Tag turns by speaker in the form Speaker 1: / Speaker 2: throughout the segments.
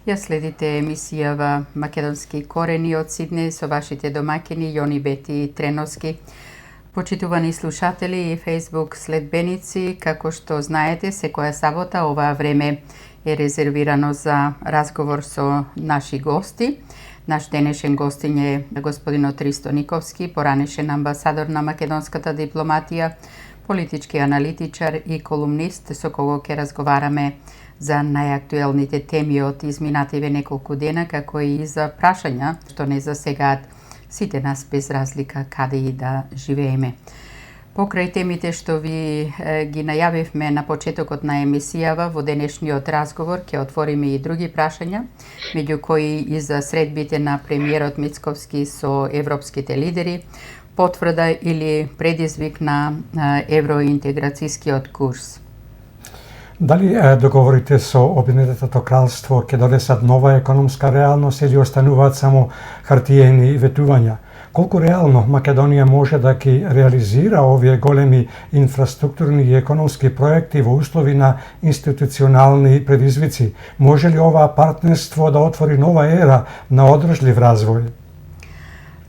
Speaker 1: Ја следите емисијава Македонски корени од Сиднеј со вашите домаќини Јони Бети Треновски. Почитувани слушатели и Facebook следбеници, како што знаете, секоја сабота оваа време е резервирано за разговор со наши гости. Наш денешен гостин е господинот Ристо Никовски, поранешен амбасадор на македонската дипломатија, политички аналитичар и колумнист, со кого ќе разговараме за најактуелните теми од изминативе неколку дена, како и за прашања што не засегаат сите нас без разлика каде и да живееме. Покрај темите што ви ги најавивме на почетокот на емисијава, во денешниот разговор ќе отвориме и други прашања, меѓу кои и за средбите на премиерот Мицковски со европските лидери, потврда или предизвик на евроинтеграцијскиот курс.
Speaker 2: Дали договорите со Обединетото кралство ќе донесат нова економска реалност или остануваат само хартиени ветувања? Колку реално Македонија може да ги реализира овие големи инфраструктурни и економски проекти во услови на институционални предизвици? Може ли ова партнерство да отвори нова ера на одржлив развој?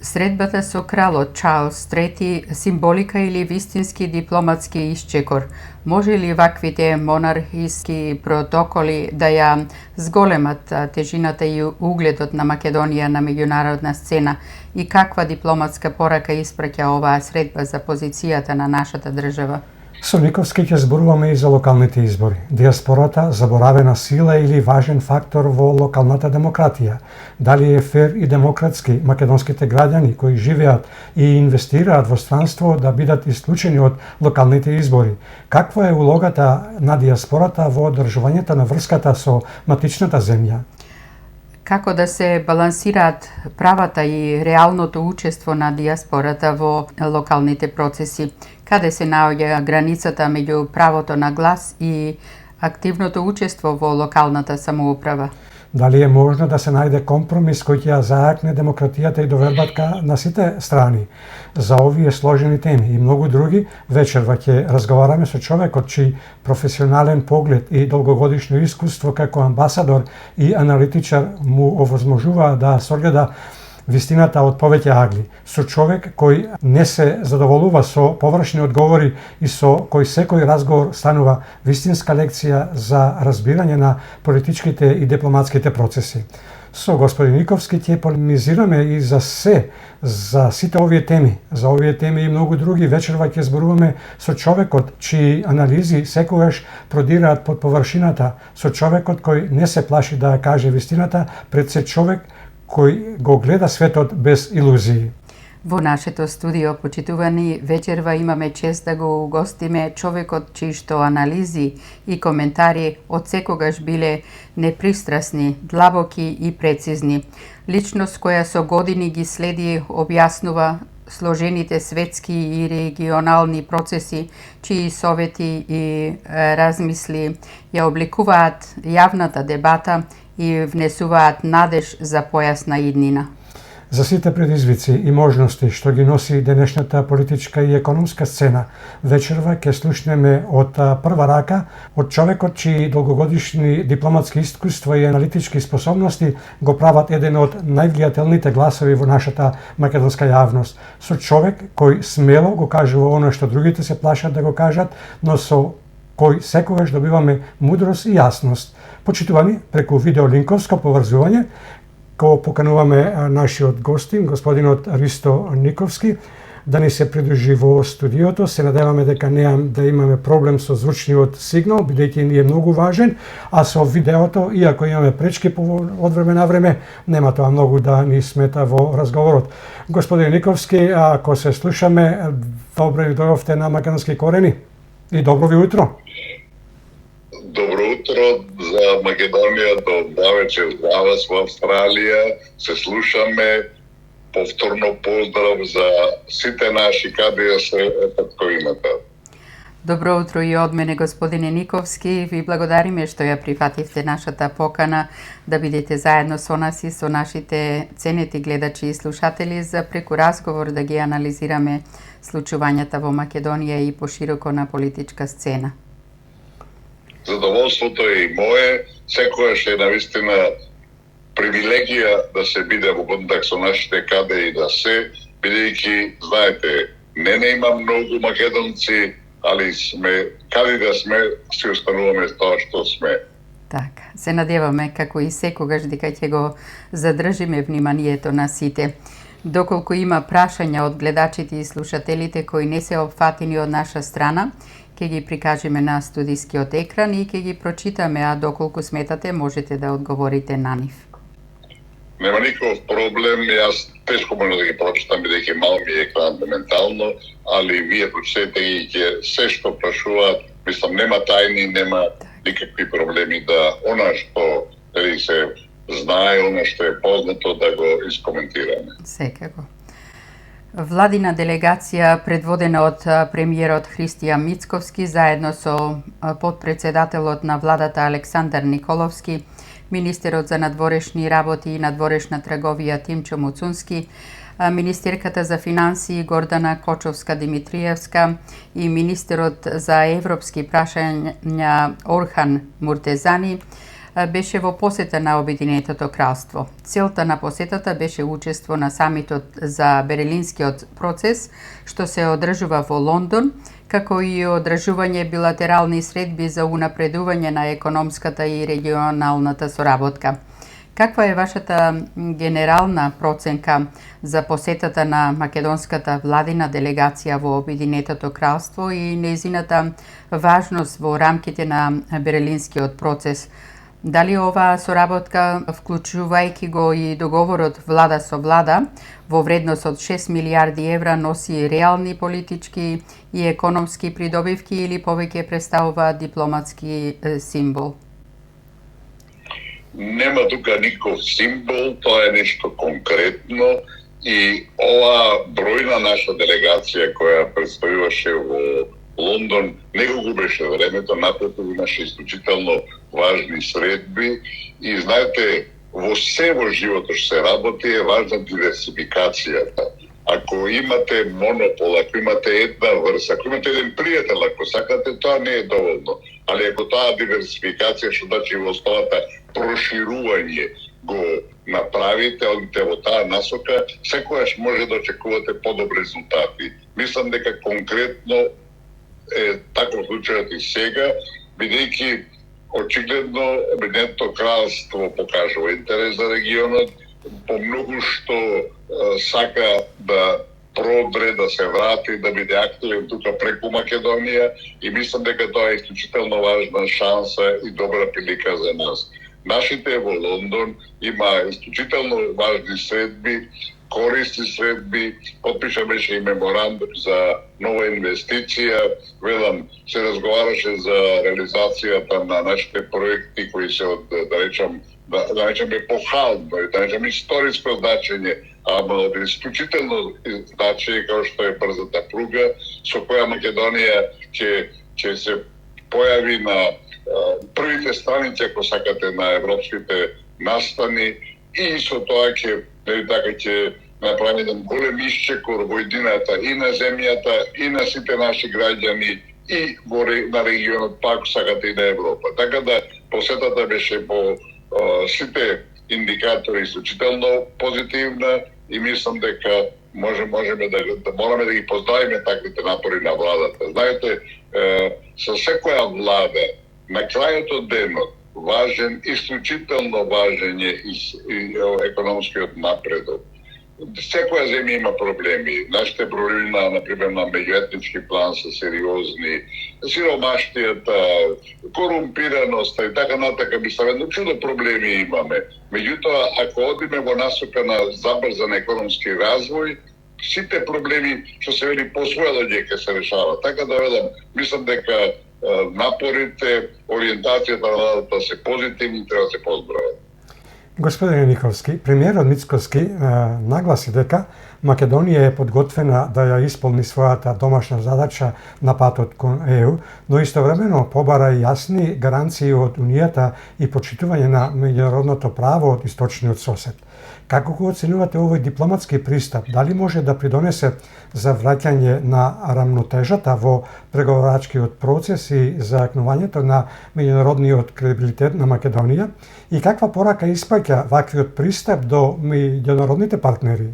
Speaker 1: Средбата со кралот Чарлс III символика или вистински дипломатски исчекор? Може ли ваквите монархиски протоколи да ја зголемат тежината и угледот на Македонија на меѓународна сцена и каква дипломатска порака испраќа оваа средба за позицијата на нашата држава?
Speaker 2: Со Никовски ќе зборуваме и за локалните избори. Диаспората, заборавена сила или важен фактор во локалната демократија. Дали е фер и демократски македонските граѓани кои живеат и инвестираат во странство да бидат исклучени од локалните избори? Каква е улогата на диаспората во одржувањето на врската со матичната земја?
Speaker 1: Како да се балансираат правата и реалното учество на диаспората во локалните процеси? Каде се наоѓа границата меѓу правото на глас и активното учество во локалната самоуправа?
Speaker 2: Дали е можно да се најде компромис кој ќе ја зајакне демократијата и довербата на сите страни? За овие сложени теми и многу други, вечерва ќе разговараме со човекот чиј професионален поглед и долгогодишно искуство како амбасадор и аналитичар му овозможува да согледа вистината од повеќе агли, со човек кој не се задоволува со површни одговори и со кој секој разговор станува вистинска лекција за разбирање на политичките и дипломатските процеси. Со господин Никовски ќе полемизираме и за сите овие теми. За овие теми и многу други вечерва ќе зборуваме со човекот чии анализи секогаш продираат под површината, со човекот кој не се плаши да ја каже вистината, пред се човек кој го гледа светот без илузии.
Speaker 1: Во нашето студио, почитувани, вечерва имаме чест да го угостиме човекот чии што анализи и коментари од секогаш биле непристрасни, длабоки и прецизни. Личност која со години ги следи, објаснува сложените светски и регионални процеси, чии совети и размисли ја обликуваат јавната дебата и внесуваат надеж за појасна иднина.
Speaker 2: За сите предизвици и можности што ги носи денешната политичка и економска сцена, вечерва ќе слушнеме од прва рака од човекот чии долгогодишни дипломатски искуства и аналитички способности го прават еден од највлијателните гласови во нашата македонска јавност. Со човек кој смело го кажува оно што другите се плашат да го кажат, но со кој секогаш добиваме мудрост и јасност. Почитувани, преку видеолинковско поврзување, кога покануваме нашиот гостин, господинот Ристо Никовски, да ни се придружи во студиото. Се надеваме дека да имаме проблем со звучниот сигнал, бидејќи ни е многу важен, а со видеото, иако имаме пречки од време на време, нема тоа многу да ни смета во разговорот. Господин Никовски, ако се слушаме, добро ви дојдовте на Македонски корени и добро ви утро.
Speaker 3: Добро утро за Македонија, добавече за вас во Австралија. Се слушаме. Повторно поздрав за сите наши каде се како имате.
Speaker 1: Добро утро и од мене, господине Никовски. Ви благодариме што ја прифативте нашата покана да бидете заедно со нас и со нашите ценети гледачи и слушатели за преку разговор да ги анализираме случувањата во Македонија и пошироко на политичка сцена.
Speaker 3: Задоволството е и мое. Секојаш е навистина привилегија да се биде во контакт со нашите каде и да се, бидејќи, знаете, не има многу македонци, али сме, каде да сме, се остануваме тоа што сме.
Speaker 1: Така, се надеваме како и секогаш дека ќе го задржиме вниманието на сите. Доколку има прашања од гледачите и слушателите кои не се опфатени од наша страна, ќе ги прикажеме на студискиот екран и ќе ги прочитаме, а доколку сметате можете да одговорите на нив.
Speaker 3: Нема никаков проблем, јас тешко можам да ги прочитам, бидејќи мал ми е екран моментално, али вие прочитете и ќе се што прашуваат, мислам, нема тајни, нема никакви проблеми да она што се знае, она што е познато да го искоментираме.
Speaker 1: Секако. Владина делегација предводена од премиерот Христијан Мицковски заедно со подпредседателот на владата Александар Николовски, министерот за надворешни работи и надворешна трговија Тимчо Муцунски, министерката за финансии Гордана Кочовска-Димитриевска и министерот за европски прашања Орхан Муртезани беше во посета на Обединетото кралство. Целта на посетата беше учество на самитот за Берлинскиот процес, што се одржува во Лондон, како и одржување билатерални средби за унапредување на економската и регионалната соработка. Каква е вашата генерална проценка за посетата на македонската владина делегација во Обединетото кралство и нејзината важност во рамките на Берлинскиот процес? Дали оваа соработка, вклучувајќи го и договорот влада со влада, во вредност од 6 милиарди евра носи реални политички и економски придобивки или повеќе представува дипломатски символ?
Speaker 3: Нема тука никаков символ, тоа е нешто конкретно и ова бројна наша делегација која представуваше во Лондон не го губеше времето, напротив имаше исклучително важни средби и знаете, во се во животот што се работи е важна диверсификацијата. Ако имате монопол, ако имате една врса, ако имате еден пријател, ако сакате, тоа не е доволно. Али ако таа диверсификација што значи во основата проширување го направите, одите во таа насока, секогаш може да очекувате подобри резултати. Мислам дека конкретно е таков случајот и сега, бидејќи очигледно Обединетото кралство покажува интерес за регионот, по многу што сака да продре, да се врати, да биде активен тука преку Македонија и мислам дека тоа е исклучително важна шанса и добра прилика за нас. Нашите во Лондон има исклучително важни средби, користни средби, подпиша беше и меморандум за нова инвестиција, велам, се разговараше за реализацијата на нашите проекти кои се од, да речем епохално, да речем историско значење, ама од исклучително значење како што е брзата пруга, со која Македонија ќе се појави на првите страници, ако сакате, на европските настани и со тоа ќе направи еден голем исчекор во идината и на земјата, и на сите наши граѓани, и на регионот, пак сакате и на Европа. Така да посетата беше по сите индикатори исклучително позитивна и мислам дека можеме да мораме да ги поздравиме таквите напори на владата. Знаете, со секоја влада на крајот од денот важен, исклучително важен е и економскиот напредок. Секоја земја има проблеми. Нашите проблеми, например, на меѓуетнички план се сериозни. Сиромаштијата, корумпираноста и така натака, мислам, едно чудо проблеми имаме. Меѓутоа, ако одиме во насока на забрзан економски развој, сите проблеми што се вели по своја лоѓе ќе се решаваат. Така да велам, мислам дека напорите, ориентацијата на владата се позитивни и треба да се поздрават.
Speaker 2: Господин Никовски, премиерот Мицковски нагласи дека Македонија е подготвена да ја исполни својата домашна задача на патот кон ЕУ, но истовремено побара и јасни гаранции од Унијата и почитување на меѓународното право од источниот сосед. Како го оценувате овој дипломатски пристап? Дали може да придонесе за враќање на рамнотежата во преговорачкиот процес и зајакнувањето на меѓународниот кредибилитет на Македонија? И каква порака испаќа сака ваквиот пристап до меѓународните партнери?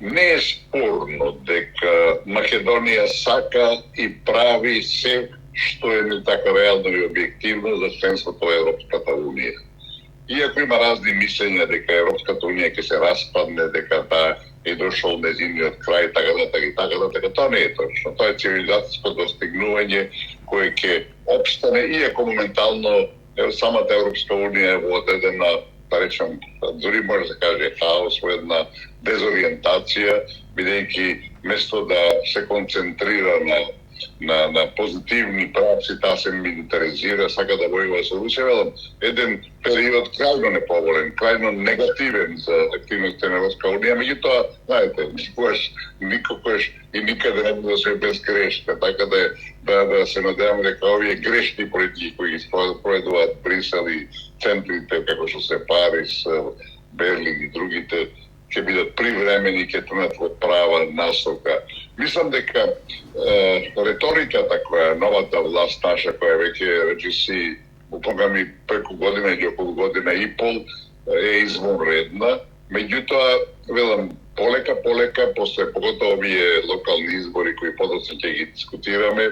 Speaker 3: Не е спорно дека Македонија сака и прави се што е не така реално и објективно за членството во Европската Унија. Иако има разни мислења дека Европската Унија ќе се распадне, дека таа е дошол незиниот крај, така, тоа не е точно. Тоа е цивилизацијско достигнување кое ќе обстане, иако моментално самата Европска Унија е во одредена, да речем, дори може да се каже хаос, во една дезориентација, бидејќи место да се концентрира на позитивни правци, таа се милитаризира, сака да војува со Русија, еден период крајно неповолен, крајно негативен за активностите на Европска Унија, меѓутоа, знаете, никогаш и никаде не може да се безгрешка, така да се надеваме дека овие грешни политики кои ги спроведуваат Брисел и центрите како што се Париз, Берлин и другите, ќе бидат привремени, ќе тренат во права насока. Мислам дека реториката која новата власт наша, која веќе речиси програми преку година или околу година и пол, е извонредна. Меѓутоа, велам, полека, после поготово овие локални избори кои подоцна ќе ги дискутираме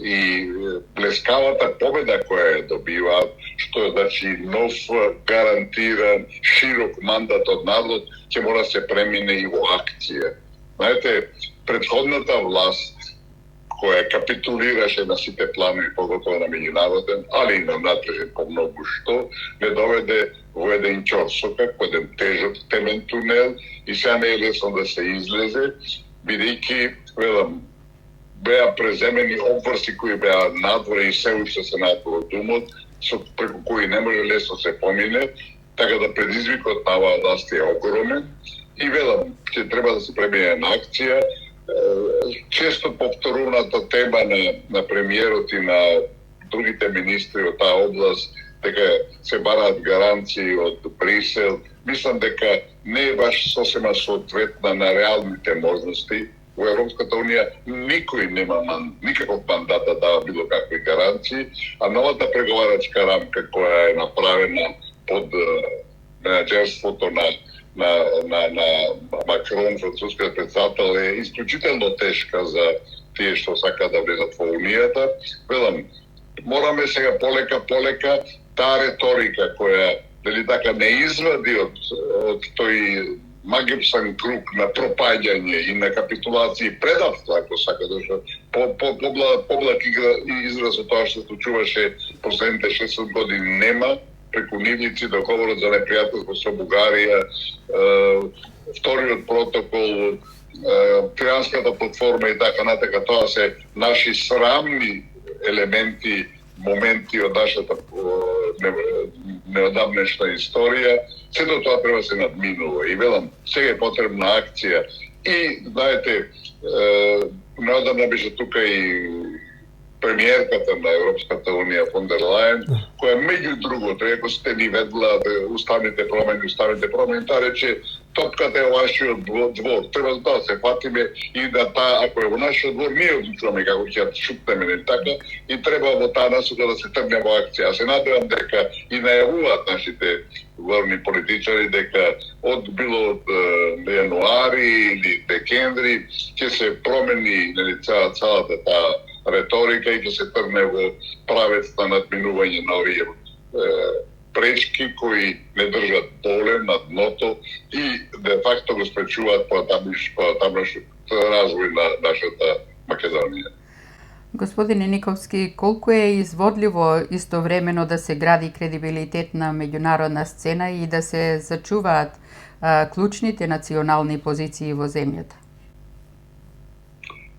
Speaker 3: и блескавата победа која ја добиваат, што значи нов гарантиран широк мандат од народ, ќе мора се премине и во акција. Знаете, предходната власт која капитулираше на сите планови, поготово на меѓународен, али и на внатрешен по многу што, не доведе во еден ќорсокак, во еден тежок темен тунел и сега не е лесно да се излезе, бидејќи, велам, беа преземени обврси кои беа надвор и се уште се надвор од умот, преку кои не може лесно се помине, така да предизвикот на оваа власт е огромен и велам, ќе треба да се премине на акција. Често повторуваната тема на премиерот и на другите министри од таа област, дека се бараат гаранции од Брисел, мислам дека не е баш сосема соодветна на реалните можности. Во Европската Унија никој нема никаков мандат да дава било какви гаранции, а новата преговарачка рамка која е направена под менаџерството на Макрон, францускиот председател, е исклучително тешка за тие што сакаат да влезат во Унијата. Велам, мораме сега полека таа реторика која дали така не извади од тој магипсан круг на пропаѓање и на капитулација и предавство, ако сака, зашто поблак израз од тоа што случуваше последните 6 години нема, преку нивници, договорот за непријателство со Бугарија, вториот протокол, Трианската платформа и така натака, тоа се наши срамни елементи, моменти од нашата неодамнешна историја. Сето тоа треба се надминува и велам, сега е потребна акција. И, знаете, неодамна беше тука и премиерката на Европската Унија фон дер Лајен, која меѓу другото, ако сте ни ведла уставните промени, таа рече, топката е вашиот двор, треба да се фатиме и да таа, ако е во нашиот двор, ние одлучуваме како ќе ја шутнеме, така, и треба во таа насока да се тргне во акција. Се надевам дека и најавуваат нашите главни политичари дека било од јануари или декември ќе се промени цялата таа реторика и ќе се тргне во правец на надминување на овие пречки кои не држат доле на дното и де факто го спречуваат потамнашен развој на нашата Македонија.
Speaker 1: Господине Никовски, колку е изводливо истовремено да се гради кредибилитет на меѓународна сцена и да се зачуваат клучните национални позиции во земјата?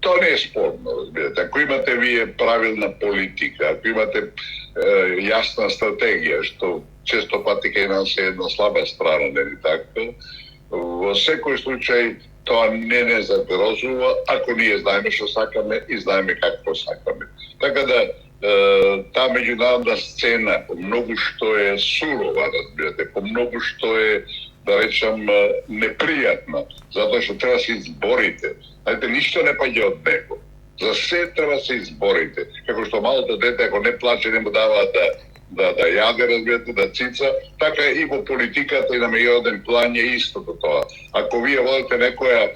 Speaker 3: Тоа не е спорно, разбирате. Ако имате вие правилна политика, ако имате јасна стратегија, што често пати кај нас е една слаба страна, нели така, во секој случај тоа не загрозува, ако ние знаеме што сакаме и знаеме какво сакаме. Така да, таа меѓународна сцена, по многу што е сурова, разбирате, по многу што е, да речам, непријатна, затоа што треба да се изборите. Знаете, ништо не паѓа од него. За се треба да се изборите. Како што малото дете, ако не плаче, не му даваат да јаде, разбирате, да цица, така и во политиката и на меѓународен план е истото тоа. Ако вие водите некоја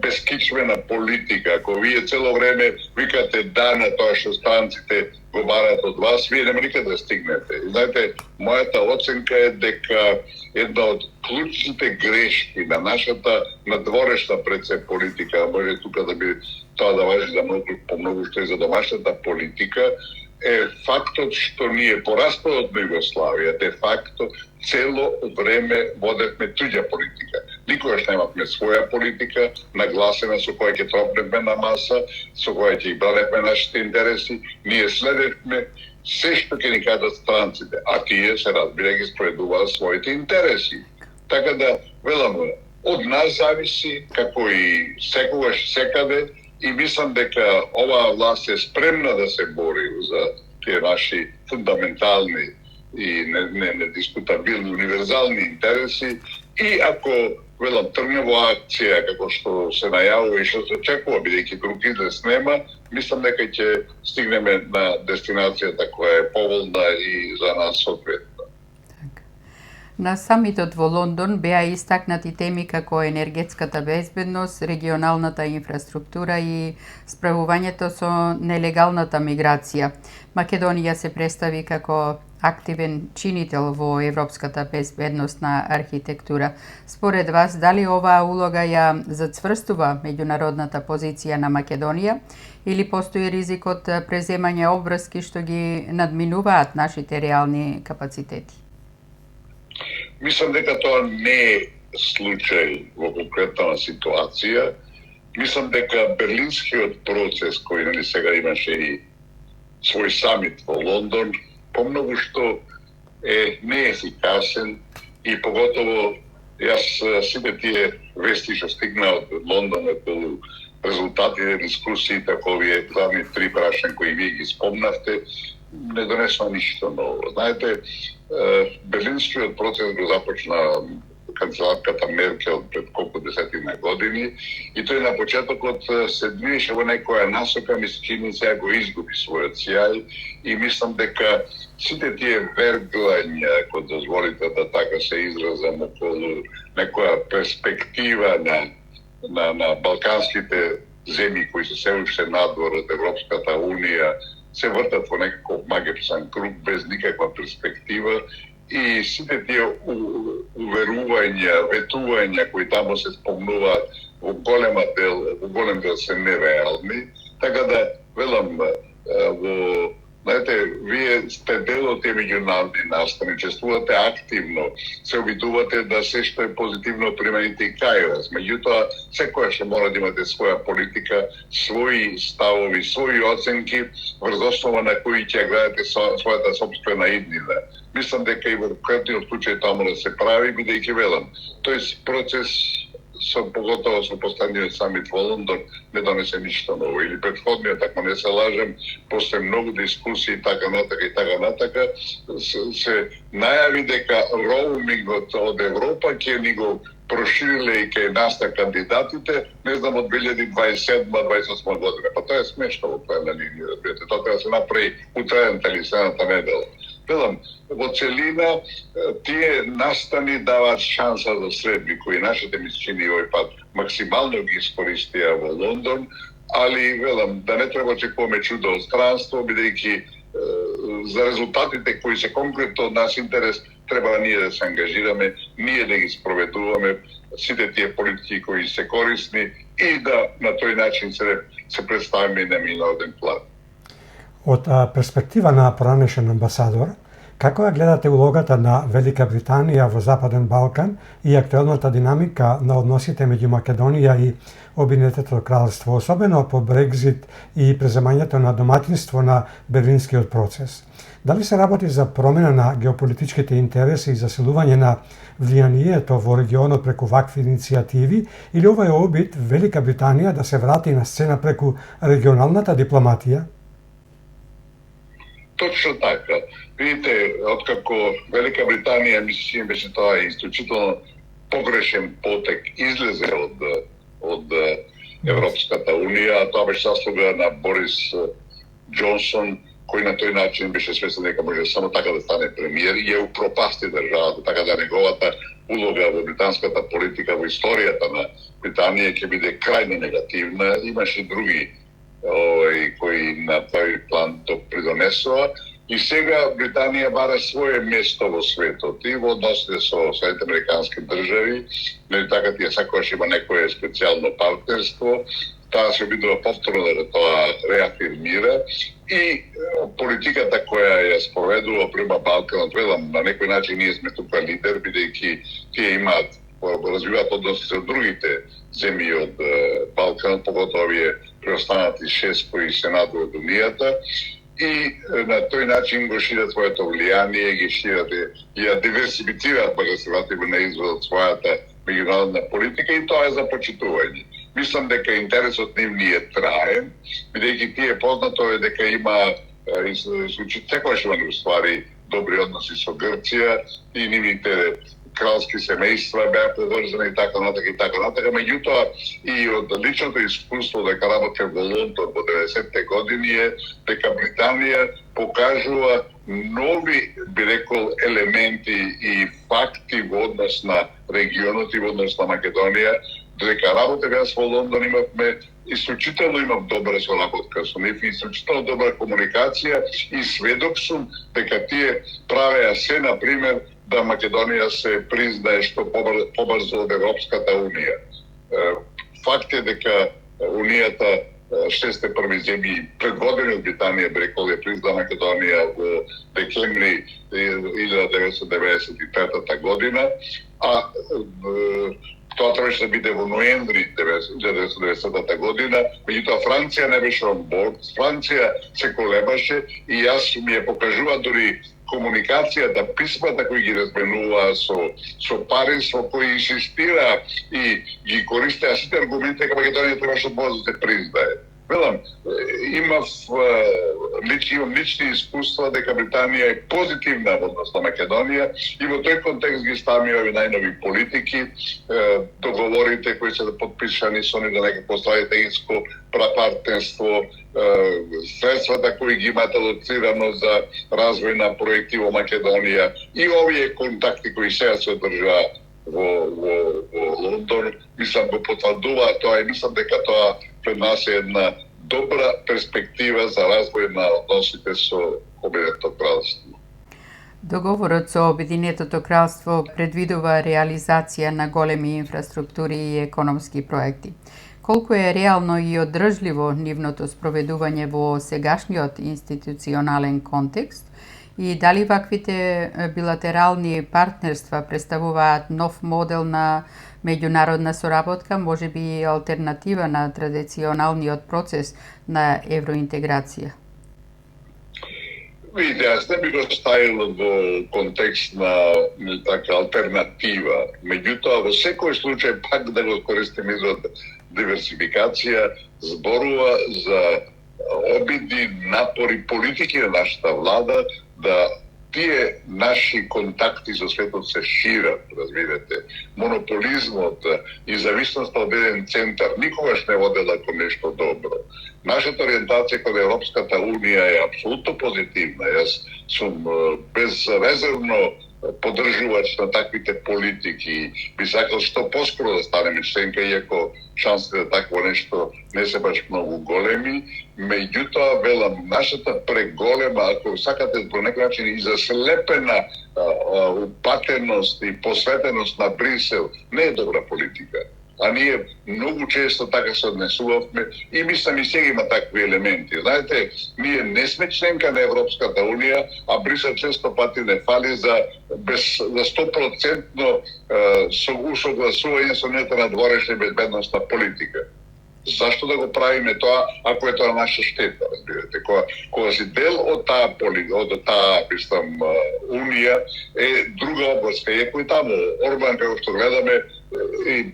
Speaker 3: бескичмена политика, ако вие цело време викате да на тоа што странците го барат од вас, вие нема никаде да стигнете. И знаете, мојата оценка е дека една од клучните грешки на нашата надворешна пред се политика, може тука да би тоа да важи за многу што и за домашната политика, е фактот што ние по распадот на Југославија, де факто цело време водевме туѓа политика. Никогаш немавме своја политика, нагласена со која ќе тропнеме на маса, со која ќе браневме нашите интереси. Ние следевме се што ќе ни кажат странците, а тие се разбира ги спроведуваат своите интереси. Така да, велам, од нас зависи, како и секогаш секаде, и мислам дека оваа власт е спремна да се бори за тие наши фундаментални и недискутабилни универзални интереси, и ако велам тргне во акција како што се најавува и што се очекува, бидејќи друг излез нема, мислам дека ќе стигнеме на дестинацијата која е поволна и за нас соодветна.
Speaker 1: На самитот во Лондон беа истакнати теми како енергетската безбедност, регионалната инфраструктура и справувањето со нелегалната миграција. Македонија се представи како активен чинител во европската безбедносна архитектура. Според вас, дали оваа улога ја зацврстува меѓународната позиција на Македонија или постои ризикот преземање обврски што ги надминуваат нашите реални капацитети?
Speaker 3: Мислам дека тоа не е случај во конкретна ситуација. Мислам дека берлинскиот процес кој сега имаше и свој самит во Лондон, помногу што е неефикасен и поготово јас сите тие вести што стигна од Лондон околу резултатите, дискусиите, овие главни три прашања кои вие ги спомнавте, не донесува ништо ново. Знаете, берлинскиот процес го започна канцеларката Меркел пред колку десетина години и тој на почетокот се движеше во некоја насока, ми се чини сега го изгуби својот сјај и мислам дека сите тие верглања, ако дозволите да така се изразам, околу некоја перспектива на балканските земји кои се уште надвор од Европската Унија, се вртат во некаков магичен круг без никаква перспектива и сите тие уверувања, ветувања кои таму се спомнуваат во голем дел се нереални. Така да, велам, знаете, вие сте дел од тие меѓународни настани, чествувате активно, се обидувате да се што е позитивно примените и кај вас. Меѓутоа, секоја што мора да имате своја политика, своји ставови, своји оценки, врз основа на кои ќе гледате својата собствена иднина. Мислам дека и во конкретниот случај тоа мора да се прави, бидејќи велам, тој процес поготово со последниот самит во Лондон не донесе ништо ново. Или претходниот, ако не се лажем, после многу дискусии така натака, се најави дека роумингот од Европа ќе ни го прошириле и кај нас на кандидатите, не знам, од 2027-2028 година. Па тоа е смешно во плана линија, разбирате. Тоа треба да се направи утредната или следната недела. Велам, во целина, тие настани даваат шанса за средби, кои нашите мисчини овој пат максимално ги искористија во Лондон, али, велам, да не треба очекуваме чудо од странство, бидејќи за резултатите кои се конкретно од нас интерес, треба ние да се ангажираме, ние да ги спроведуваме сите тие политики кои се корисни и да на тој начин се представиме и на меѓународен план.
Speaker 2: Од перспектива на поранешен амбасадор, како ја гледате улогата на Велика Британија во Западен Балкан и актуелната динамика на односите меѓу Македонија и Обединетото кралство, особено по Брекзит и преземањето на домаќинство на Берлинскиот процес? Дали се работи за промена на геополитичките интереси и засилување на влијанието во регионот преку вакви иницијативи, или ова е обид Велика Британија да се врати на сцена преку регионалната дипломатија?
Speaker 3: Точно така. Видите, откако Велика Британија, мислим, беше тоа исклучително погрешен потек, излезе од Европската Унија, а тоа беше заслуга на Борис Џонсон, кој на тој начин беше свесен дека може само така да стане премиер и ја упропасти државата, така да неговата улога во британската политика, во историјата на Британија ќе биде крајно негативна. Имаше други кои на тој план то придонесоа. И сега Британија бара свое место во светот и во односите со Соединетите американски држави, нели така тие сакаш има некое специјално партнерство, таа се обидува повторно да тоа реафирмира и политиката која ја спроведува према Балканот, велам, на некој начин ние сме тука лидер, бидејќи тие имаат развиваат односи со другите земји од Балканот, поготоа овие преостанати 6 кои се надвор од Унијата, и на тој начин го шират своето влијание, ги шират и ја диверсифицираат, па да се вратиме на извод својата меѓународна политика и тоа е за почитување. Мислам дека интересот нив ни е траен, бидејќи тие познато е дека има секојаш има уствари добри односи со Грција и нивните кралски семејства беа поврзани и така натака, меѓутоа и од личното искуство дека работев во Лондон во 90-те години е дека Британија покажува нови, би рекол, елементи и факти во однос на регионот и во однос на Македонија, дека работев јас во Лондон имавме исклучително имам добра соработка со нив, исклучително добра комуникација и сведок сум дека тие правеа се, например, да Македонија се признае што побрзо од Европската Унија. Факт е дека Унијата 6 први земји предводени од Британија брекол ја призна Македонија во декември 1993 година, а тоа требаше да биде во ноември 1990 година, меѓутоа Франција не беше он борд, Франција се колебаше и јас ми ја покажува дури комуникацијата, писмата кои ги разменуваа со Париз, во кои инсистира и ги користеа сите аргументи дека Македонија требаше да се признае. Велам, имам лични искуства дека Британија е позитивна во однос на Македонија и во тој контекст ги ставаме овие најнови политики, договорите кои се подпишани со нив за некакво стратегиско партнерство, средствата кои ги имаат алоцирано за развој на проекти во Македонија и овие контакти кои сега се одржаа во Лондон, мислам го потврдува тоа и мислам дека тоа пред нас е една добра перспектива за развој на односите со Обединетото кралство.
Speaker 1: Договорот со Обединетото кралство предвидува реализација на големи инфраструктури и економски проекти. Колку е реално и одржливо нивното спроведување во сегашниот институционален контекст и дали ваквите билатерални партнерства представуваат нов модел на меѓународна соработка, може би и алтернатива на традиционалниот процес на евроинтеграција?
Speaker 3: Видите, јас не би го ставил во контекст на така алтернатива. Меѓутоа, во секој случај, пак да го користим израз диверсификација, зборува за обиди, напори, политики на нашата влада да тие наши контакти со светот се шират, разбирате. Монополизмот и зависноста од еден центар никогаш не водела кон нешто добро. Нашата ориентација кон Европската Унија е апсолутно позитивна. Јас сум безрезервно поддржувач на таквите политики. Би сакал што поскоро да станеме членка, иако шансите за такво нешто не се баш многу големи. Меѓутоа, велам, нашата преголема, ако сакате по некој начин и заслепена упатеност и посветеност на Брисел, не е добра политика. А ние многу често така се однесувавме и мислам и сега има такви елементи. Знаете, ние не сме членка на Европската Унија, а Брисел често пати не фали за 100% усогласување со нета надворешна безбедностна политика. Зашто да го правиме тоа, ако е тоа наша штета, разбирате? Кога си дел од таа Унија е друга област, иако и таму Орбан, како што гледаме, и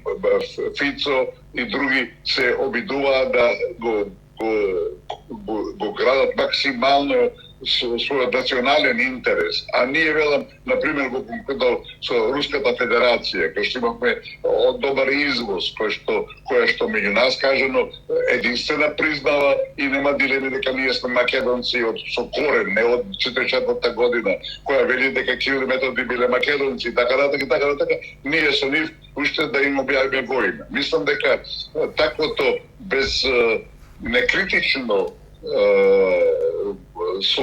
Speaker 3: Фицо и други се обидуваат да го градат максимално својот национален интерес, а ние велам, например, во конкретно со Руската Федерација, кај што имавме добар извоз, која што меѓу нас кажано единствена признава и нема дилеми дека ние сме македонци со корен, не од 44-та година, која вели дека Кирил и Методи биле македонци, така, ние со нив уште да им објавиме војна. Мислам дека таквото без некритично со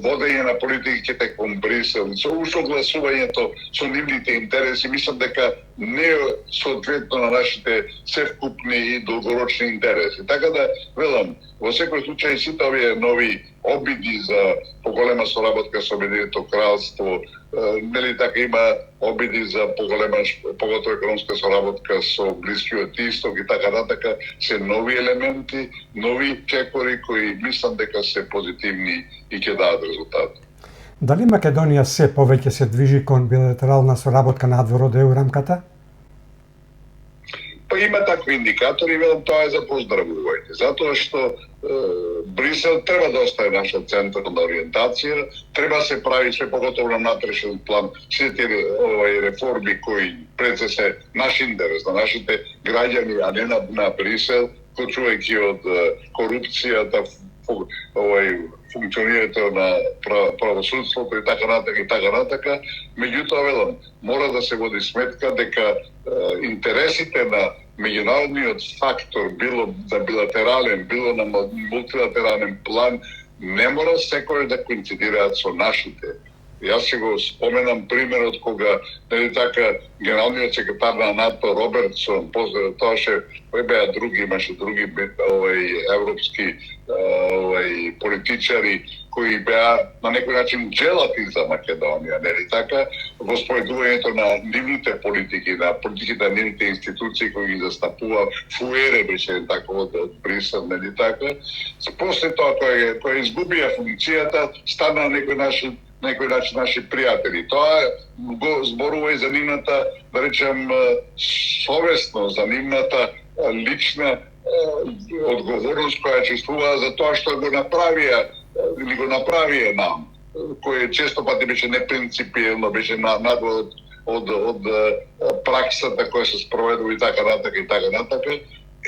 Speaker 3: водење на политиките кон Брисел, со усогласувањето со нивните интереси, мислам дека не е соодветно на нашите севкупни и долгорочни интереси. Така да, велам, во секој случај сите овие нови обиди за поголема соработка со Обединетото кралство, нели така има обиди за поготово економска соработка со Блискиот Исток и така, се нови елементи, нови чекори кои мислам дека се позитивни и ќе дадат резултат.
Speaker 2: Дали Македонија се повеќе се движи кон билатерална соработка надвор од ЕУ рамката?
Speaker 3: Па има такви индикатори, велам, тоа е за поздравување, затоа што Брисел треба да остане наша централна ориентација, треба се прави све поготово на натрешен план сите реформи кои пред се наш интерес, на нашите граѓани, а не на Брисел, почувајќи од корупцијата, функционирањето на правосудството и така натака. Меѓутоа, велам, мора да се води сметка дека интересите на меѓународниот фактор, било на билатерален, било на мултилатерален план, не мора секој да коинцидираат со нашите. Јас ќе го споменам примерот кога генералниот секретар на НАТО Робертсон, после тоа беа имаше други европски политичари кои беа на некој начин джелати за Македонија, нели така, во споредувањето на нивните политики, на политиките на нивните институции кои ги застапува, Фуере беше така од Брисел, нели така. После тоа кој изгубија функцијата, стана на некој начин наши пријатели. Тоа го зборува и за нивната, да речем, совестност, за нивната лична одговорност која чувствува за тоа што го направија нам, кој често пати беше непринципиелно, беше надвор од праксата која се спроведува и така натака.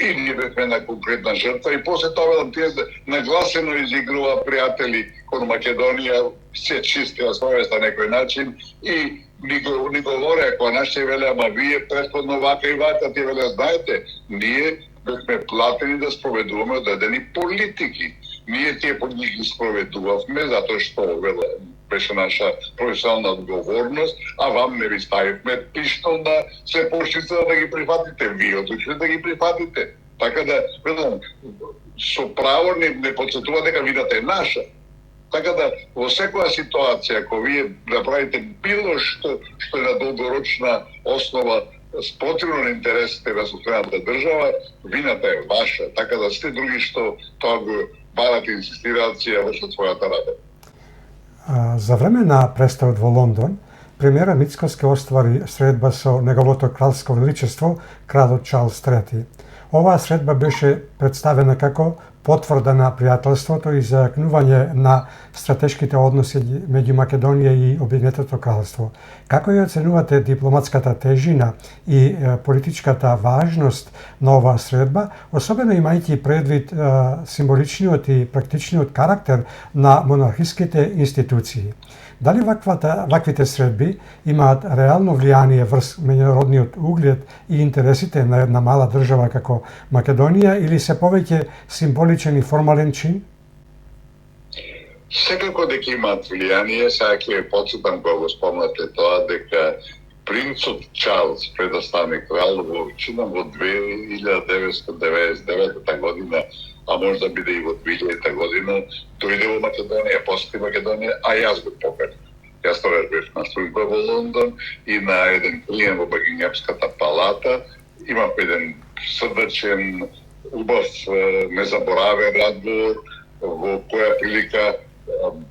Speaker 3: И ние бевме на конкретна жртва и после тоа тие нагласено изигрува пријатели кон Македонија, се чисти на совест на некој начин и ни говореа кога нашите велеа, ама вие претходно вака и вака, тие велеа, знаете, ние бевме платени да спроведуваме одредени политики. Ние тие политики спроведувавме затоа што беше наша професионална одговорност, а вам не ви ставивме пиштол на се пошница да ги прифатите. Вие одлучите да ги прифатите. Така да, со право не подсетува дека вината е наша. Така да, во секоја ситуација, кога вие направите било што е на долгорочна основа спротивно на интересите на собствената држава, вината е ваша. Така да сите други што тоа го барат и инсистираат си ја вршат својата работа.
Speaker 2: За време на престојот во Лондон, премиерот Мицкоски оствари средба со неговото кралско величество, кралот Чарлс III. Оваа средба беше представена како потврда на пријателството и зајакнување на стратешките односи меѓу Македонија и Обединетото кралство. Како ја оценувате дипломатската тежина и политичката важност на оваа средба, особено имајќи предвид символичниот и практичниот карактер на монархиските институции? Дали ваквите средби имаат реално влијание врз меѓународниот углед и интересите на една мала држава како Македонија или се повеќе символичен и формален чин?
Speaker 3: Секако дека имаат влијание, сега ќе подсетам кога го спомнате тоа, дека принцот Чарлс пред да стане крал во 1999 година, а може да биде и во 2000 година, дојде во Македонија, посети Македонија, а јас го поканив. Јас тогаш бев на служба во Лондон и на еден прием во Бакингемската палата имав еден срдечен, убав, незаборавен разговор, во која прилика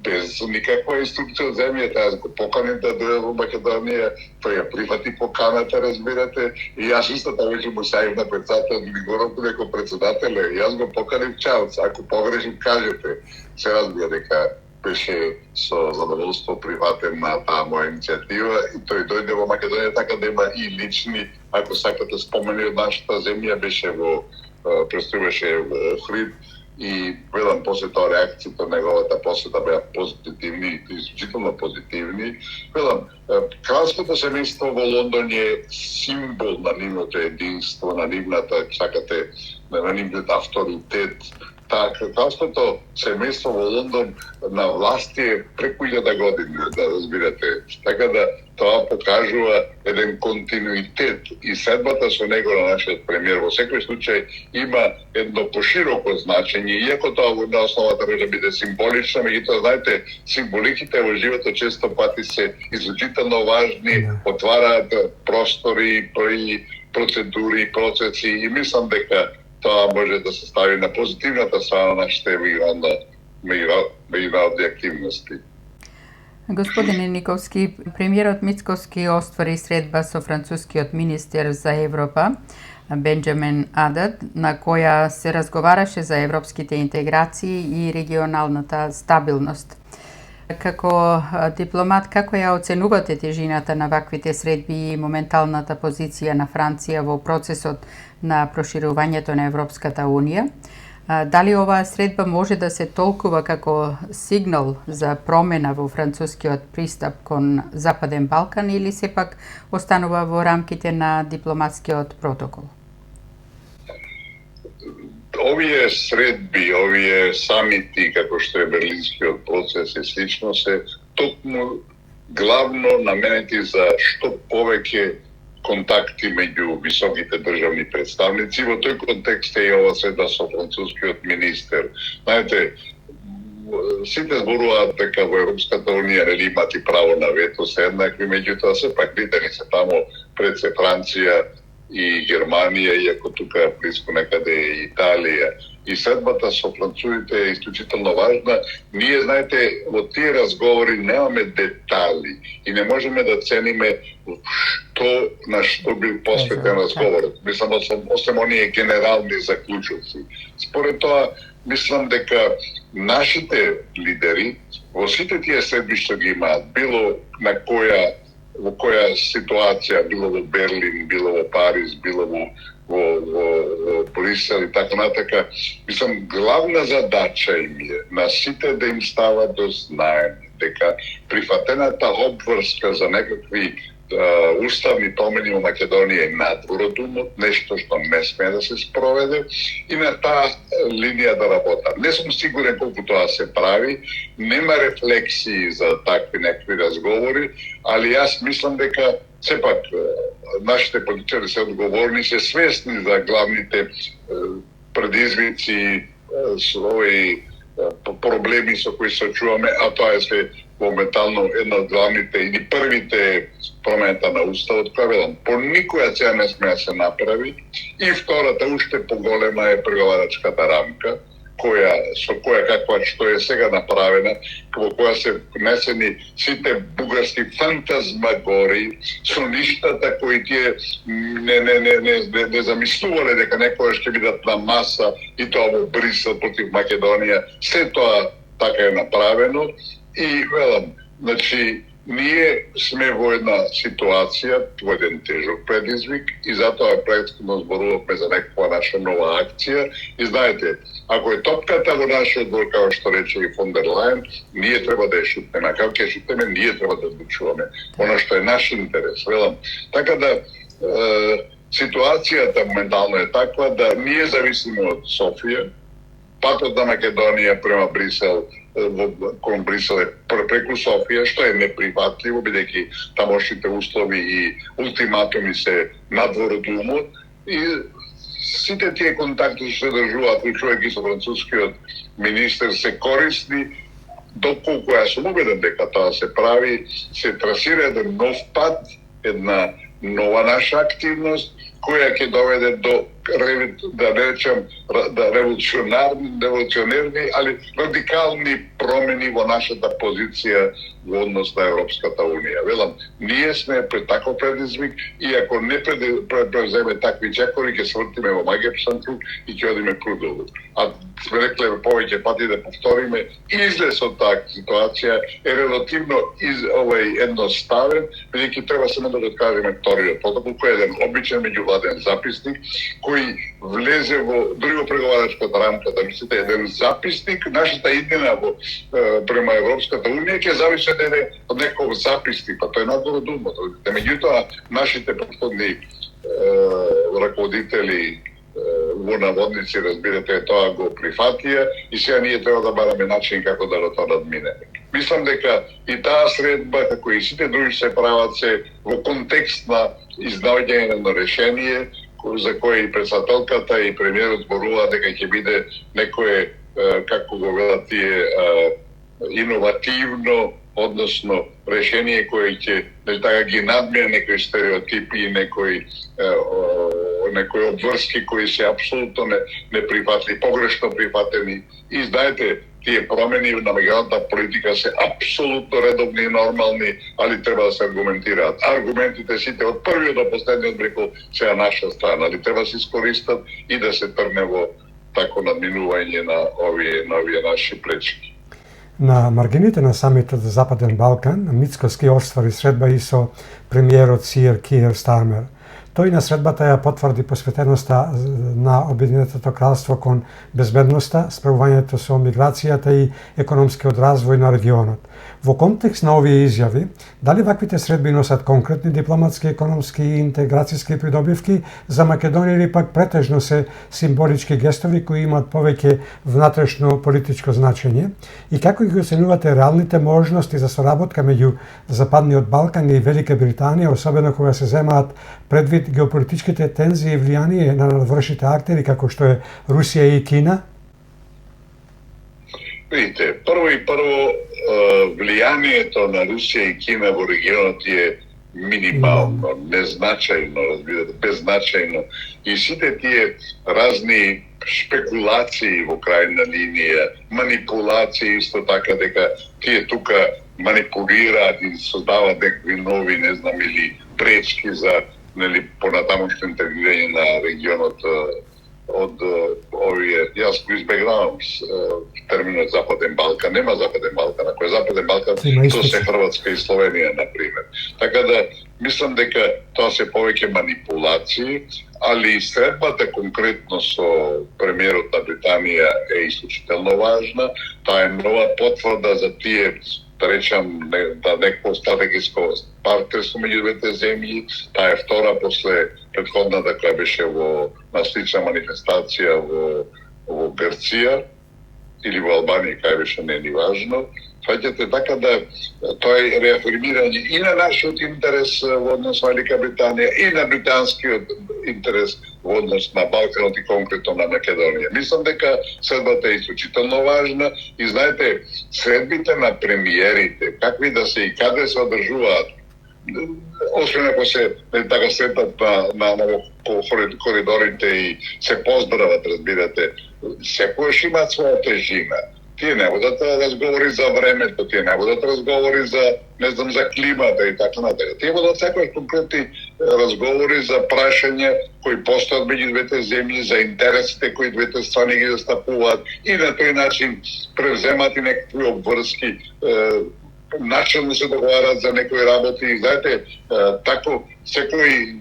Speaker 3: без никаква инструкција од земјата, јас го поканив да дојде во Македонија, тој ја прифати поканата, разбирате, и јас истата веќе му сајав на председател, ми го року дека председателе, јас го поканив Чарлс, ако погрешим кажете, се разбира дека беше со задоволство прифатен на таа моја иницијатива и тој дојде во Македонија, така да има и лични, ако сакате, спомени од нашата земја, беше престојуваше во Охрид и велам после тоа реакцијата на неговата посета беа позитивни, исклучително позитивни. Велам, кралското семејство во Лондон е символ на нивното единство, на нивната, сакате, на нивниот авторитет. Кралското семејство во Лондон на власти е преку 1000 години, да разбирате. Така да тоа покажува еден континуитет и следбата со него на нашиот премиер во секој случај има едно пошироко значење, иако тоа на основата може да биде символично, меѓутоа знаете, символиките во животот често пати се исклучително важни, отвараат простори, процедури, процеси и мислам дека тоа може да се стави на позитивната страна на нашите меѓународни активности.
Speaker 1: Господине Николски, премиерот Мицкоски оствари средба со францускиот министер за Европа, Бенџамин Адад, на која се разговараше за европските интеграции и регионалната стабилност. Како дипломат, како ја оценувате тежината на ваквите средби и моменталната позиција на Франција во процесот на проширувањето на Европската Унија? Дали оваа средба може да се толкува како сигнал за промена во францускиот пристап кон Западен Балкан или сепак останува во рамките на дипломатскиот протокол?
Speaker 3: Овие средби, овие самити, како што е Берлинскиот процес и слично, се токму главно наменети за што повеќе контакти меѓу високите државни представници. Во тој контекст е и ова средба со францускиот министер. Знаете, сите зборуваат дека во Европската Унија нели имат и право на вето, се еднакви, меѓутоа сепак лидери се таму пред се Франција и Германија, иако тука близко некаде е Италија. И следбата со французите е исклучително важна. Ние, знаете, во тие разговори немаме детали и не можеме да цениме на што бил посветен разговорот. Мислам, освен оние генерални заклучоци. Според тоа, мислам дека нашите лидери во сите тие следби што ги имаат, било на во која ситуација, било во Берлин, било во Париз, било во Брисел и така натака, мислам, главна задача им е на сите да им става до знаење дека прифатената обврска за некакви уставни промени во Македонија е надвор од умот, нешто што не смее да се спроведе и на таа линија да работа. Не сум сигурен колку тоа се прави, нема рефлексии за такви некакви разговори, али јас мислам дека сепак нашите политичари се одговорни, се свесни за главните предизвици, своји проблеми со кои се очуваме, а тоа е се моментално една од главните или првите промената на уставот, која велам, по никоја цена не смее да се направи, и втората уште поголема е преговарачката рамка, со која каква што е сега направена, во која се внесени сите бугарски фантазмагори со ништата кои тие не замислувале дека некоја ќе бидат на маса и тоа во Брисел против Македонија. Се тоа така е направено и велам, значи ние сме во една ситуација, во еден тежок предизвик и затоа претходно зборувавме за некаква наша нова акција и знаете, ако е топката во нашиот двор, како што рече и фон дер Лајен, ние треба да ја шутнеме, а како ќе шутнеме, ние треба да одлучуваме она што е наш интерес, велам. Така да ситуацијата моментално е таква да ние зависиме од Софија, патот на Македонија према Брисел, кон Брисел е преку Софија, што е неприфатливо, бидејќи тамошните услови и ултиматуми се надвор од умот и сите тие контакти што се држуваат, уклучувајќи со францускиот министер, се корисни, доколку јас сум убеден дека тоа се прави, се трасира еден нов пат, една нова наша активност, која ќе доведе до да речем, револуционерни, али радикални промени во нашата позиција во однос на Европската Унија. Велам, ние сме пред таков предизвик и ако не преземе такви чекори, ќе свртиме во магиопсан круг и ќе одиме крудово. А сме рекле повеќе пати да повториме, излез од таа ситуација е релативно едноставен, бидејќи треба само да откажеме вториот протокол, кој е еден обичен меѓувладен записник, кој влезе во дури во преговарачката рамка, да мислите, еден записник, нашата иднина према Европската Унија ќе зависи од некој записник, па тоа е надвор од умот. Меѓутоа, нашите претходни раководители во наводници, разбирате, тоа го прифатија и сега ние треба да бараме начин како да тоа надминеме. Мислам дека и таа средба, како и сите други се прават се во контекст на изнаоѓање на решение, за кој и председателката и премиерот зборуваат дека ќе биде некое, како го велат тие, иновативно, односно решение кое ќе ги надмие некои стереотипи и некои обврски кои се апсолутно неприфатливи, погрешно прифатени. И знаете, тие промени на меѓународната политика се апсолутно редовни и нормални, али треба да се аргументираат. Аргументите сите од првиот до последниот брекол се на наша страна, али треба да се искористат и да се трне во тако надминување на овие наши пречки.
Speaker 2: На маргините на самитот за Западен Балкан, Мицкоски оствари средба и со премиерот Сиер Киер Стармер. Тој на средбата ја потврди посветеноста на Обединетото кралство кон безбедноста, справувањето со миграцијата и економскиот развој на регионот. Во контекст на овие изјави, дали ваквите средби носат конкретни дипломатски, економски и интеграцијски придобивки за Македонија или пак претежно се символички гестови кои имаат повеќе внатрешно политичко значење? И како ги оценувате реалните можности за соработка меѓу Западниот Балкан и Велика Британија, особено кога се земаат предвид геополитичките тензии и влијание на надвршните актери како што е Русија и Кина?
Speaker 3: Видите, прво влијанието на Русија и Кина во регионот е минимално, незначајно, разбирате, беззначајно. И сите тие разни шпекулации во крајна линија, манипулации исто така дека тие тука манипулираат и создаваат некакви нови, не знам, или пречки за понатамошно интегрирање на регионот од овие, јас го избегнавам терминот Западен Балкан, нема Западен Балкан, ако е Западен Балкан, тоа се Хрватска и Словенија, например. Така да, мислам дека тоа се повеќе манипулации, али средбата конкретно со премиерот на Британија е исклучително важна. Таа е нова потврда за тие, да речам, да некој стратегиско партнерство меѓу двете земји. Таа е втора после претходната која беше на слична манифестација во Грција или во Албанија, кај беше не ни важно. Фаќате, така да тоа е реафирмирање и на нашиот интерес во однос на Велика Британија и на британскиот интерес во однос на Балканот и конкретно на Македонија. Мислам дека средбата е исклучително важна и знаете, средбите на премиерите, какви да се и каде се одржуваат, освен ако се така сретат на коридорите и се поздрават, разбирате, секојаш имаат своја тежина. Тие не будат разговори за времето, тие не будат разговори за, не знам, за климата и така натаму. Тие будат секој конкретни разговори за прашања кои постојат меѓу двете земји, за интересите кои двете страни ги застапуваат и на тој начин превземат и некакви обврски, начелно се договарат за некои работи. Знаете, тако секој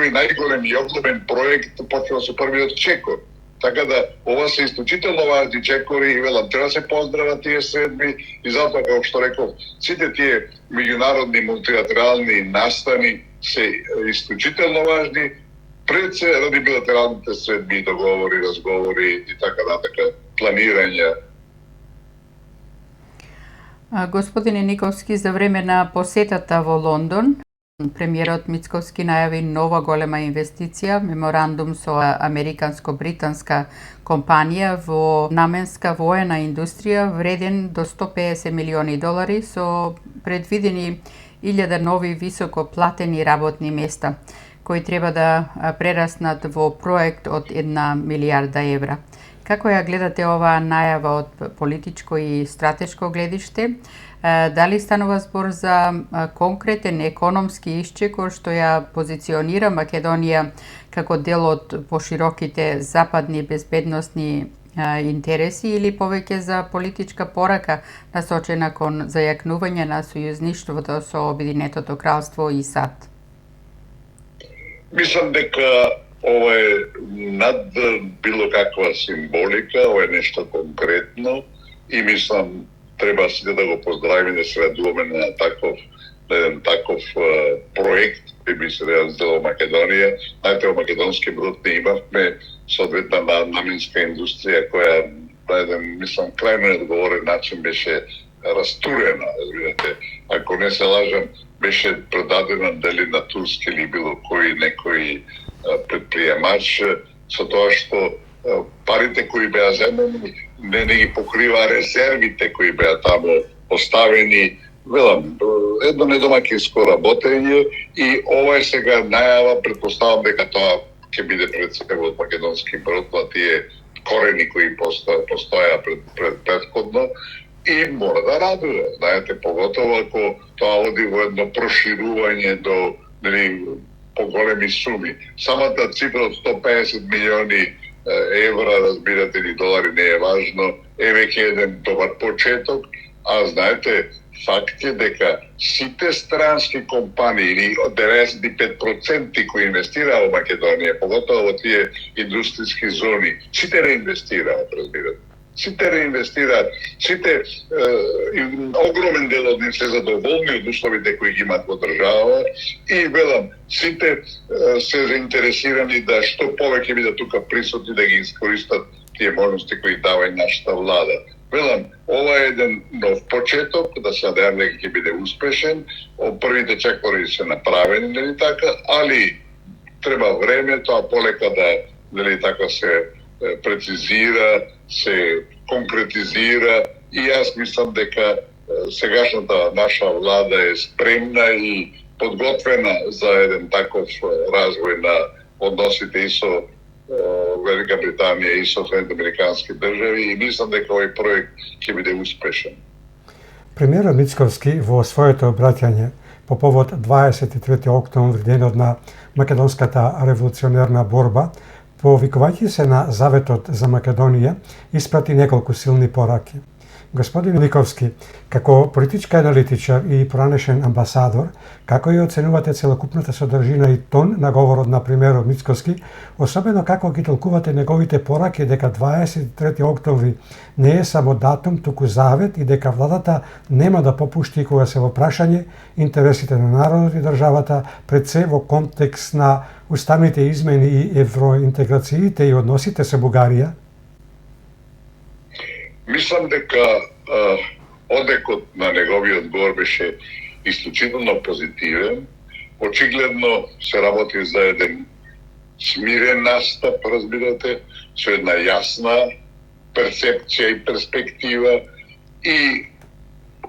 Speaker 3: најголем и оглумен проект почнува со првиот чекор. Така да, ова се исклучително важни чекори и велам, треба се поздрават тие средби и затоа, како што реков, сите тие меѓународни мултилатерални настани се исклучително важни, пред се ради билатералните средби, договори, разговори и така натака, планирања.
Speaker 1: Господине Николски, за време на посетата во Лондон, премиерот Мицкоски најави нова голема инвестиција, меморандум со американско-британска компанија во наменска воена индустрија вреден до $150 милиони со предвидени 1000 нови високо платени работни места, кои треба да прераснат во проект од 1 милијарда евра. Како ја гледате оваа најава од политичко и стратешко гледиште? Дали станува збор за конкретен економски исчекор што ја позиционира Македонија како дел од пошироките западни безбедносни интереси или повеќе за политичка порака насочена кон зајакнување на сојузништвото со Обединетото кралство и САД?
Speaker 3: Мислам дека ова е над било каква символика, ова е нешто конкретно и мислам треба сите да го поздравиме, да се радуваме на еден таков проект кој би се реализирал во Македонија. Знаете, во македонски брод не имавме соодветна наменска индустрија која на еден, мислам, крајно неодговорен начин беше растурена, разбирате. Ако не се лажам, беше продадена дали на турски или било кој некој предприемач, со тоа што парите кои беа земени не ги покрива резервите кои беа таму оставени. Велам, едно недомакинско работење и ова е сега најава, предпоставам дека тоа ќе биде пред себе од македонски брод на тие корени кои постоја предходно и мора да радува. Знаете, поготово ако тоа оди во едно проширување до поголеми суми. Самата цифра од 150 милиони евра, разбирате ли, долари, не е важно, е веќе еден добар почеток, а знаете, факт е дека сите странски компании, или од 95% кои инвестираат во Македонија, поготово во тие индустријски зони, сите реинвестираат, разбирате. Сите реинвестираат, сите огромен дел од нив се задоволни од условите кои ги имаат во држава и велам, сите се заинтересирани да што повеќе бидат тука присутни да ги искористат тие можности кои дава и нашата влада. Велам, ова е еден нов почеток, да се надевам дека ќе биде успешен, првите чекори се направени, нели така, али треба време, тоа полека да, нели така, се прецизира, се конкретизира и јас мислам дека сегашната наша влада е спремна и подготвена за еден таков развој на односите и со Велика Британија и со Соединените американски држави и мислам дека овој проект ќе биде успешен.
Speaker 2: Премиерот Мицковски во своето обраќање по повод 23 октомври, денот на македонската револуционерна борба, повикувајќи се на Заветот за Македонија, испрати неколку силни пораки. Господин Миковски, како политички аналитичар и поранешен амбасадор, како ја оценувате целокупната содржина и тон на говорот на премиерот Мицковски, особено како ги толкувате неговите пораки дека 23 октомври не е само датум, туку завет и дека владата нема да попушти кога се во прашање интересите на народот и државата, пред се во контекст на уставните измени и евроинтеграциите и односите со Бугарија?
Speaker 3: Мислам дека одекот на неговиот говор беше исклучително позитивен. Очигледно се работи за еден смирен настап, разбирате, со една јасна перцепција и перспектива и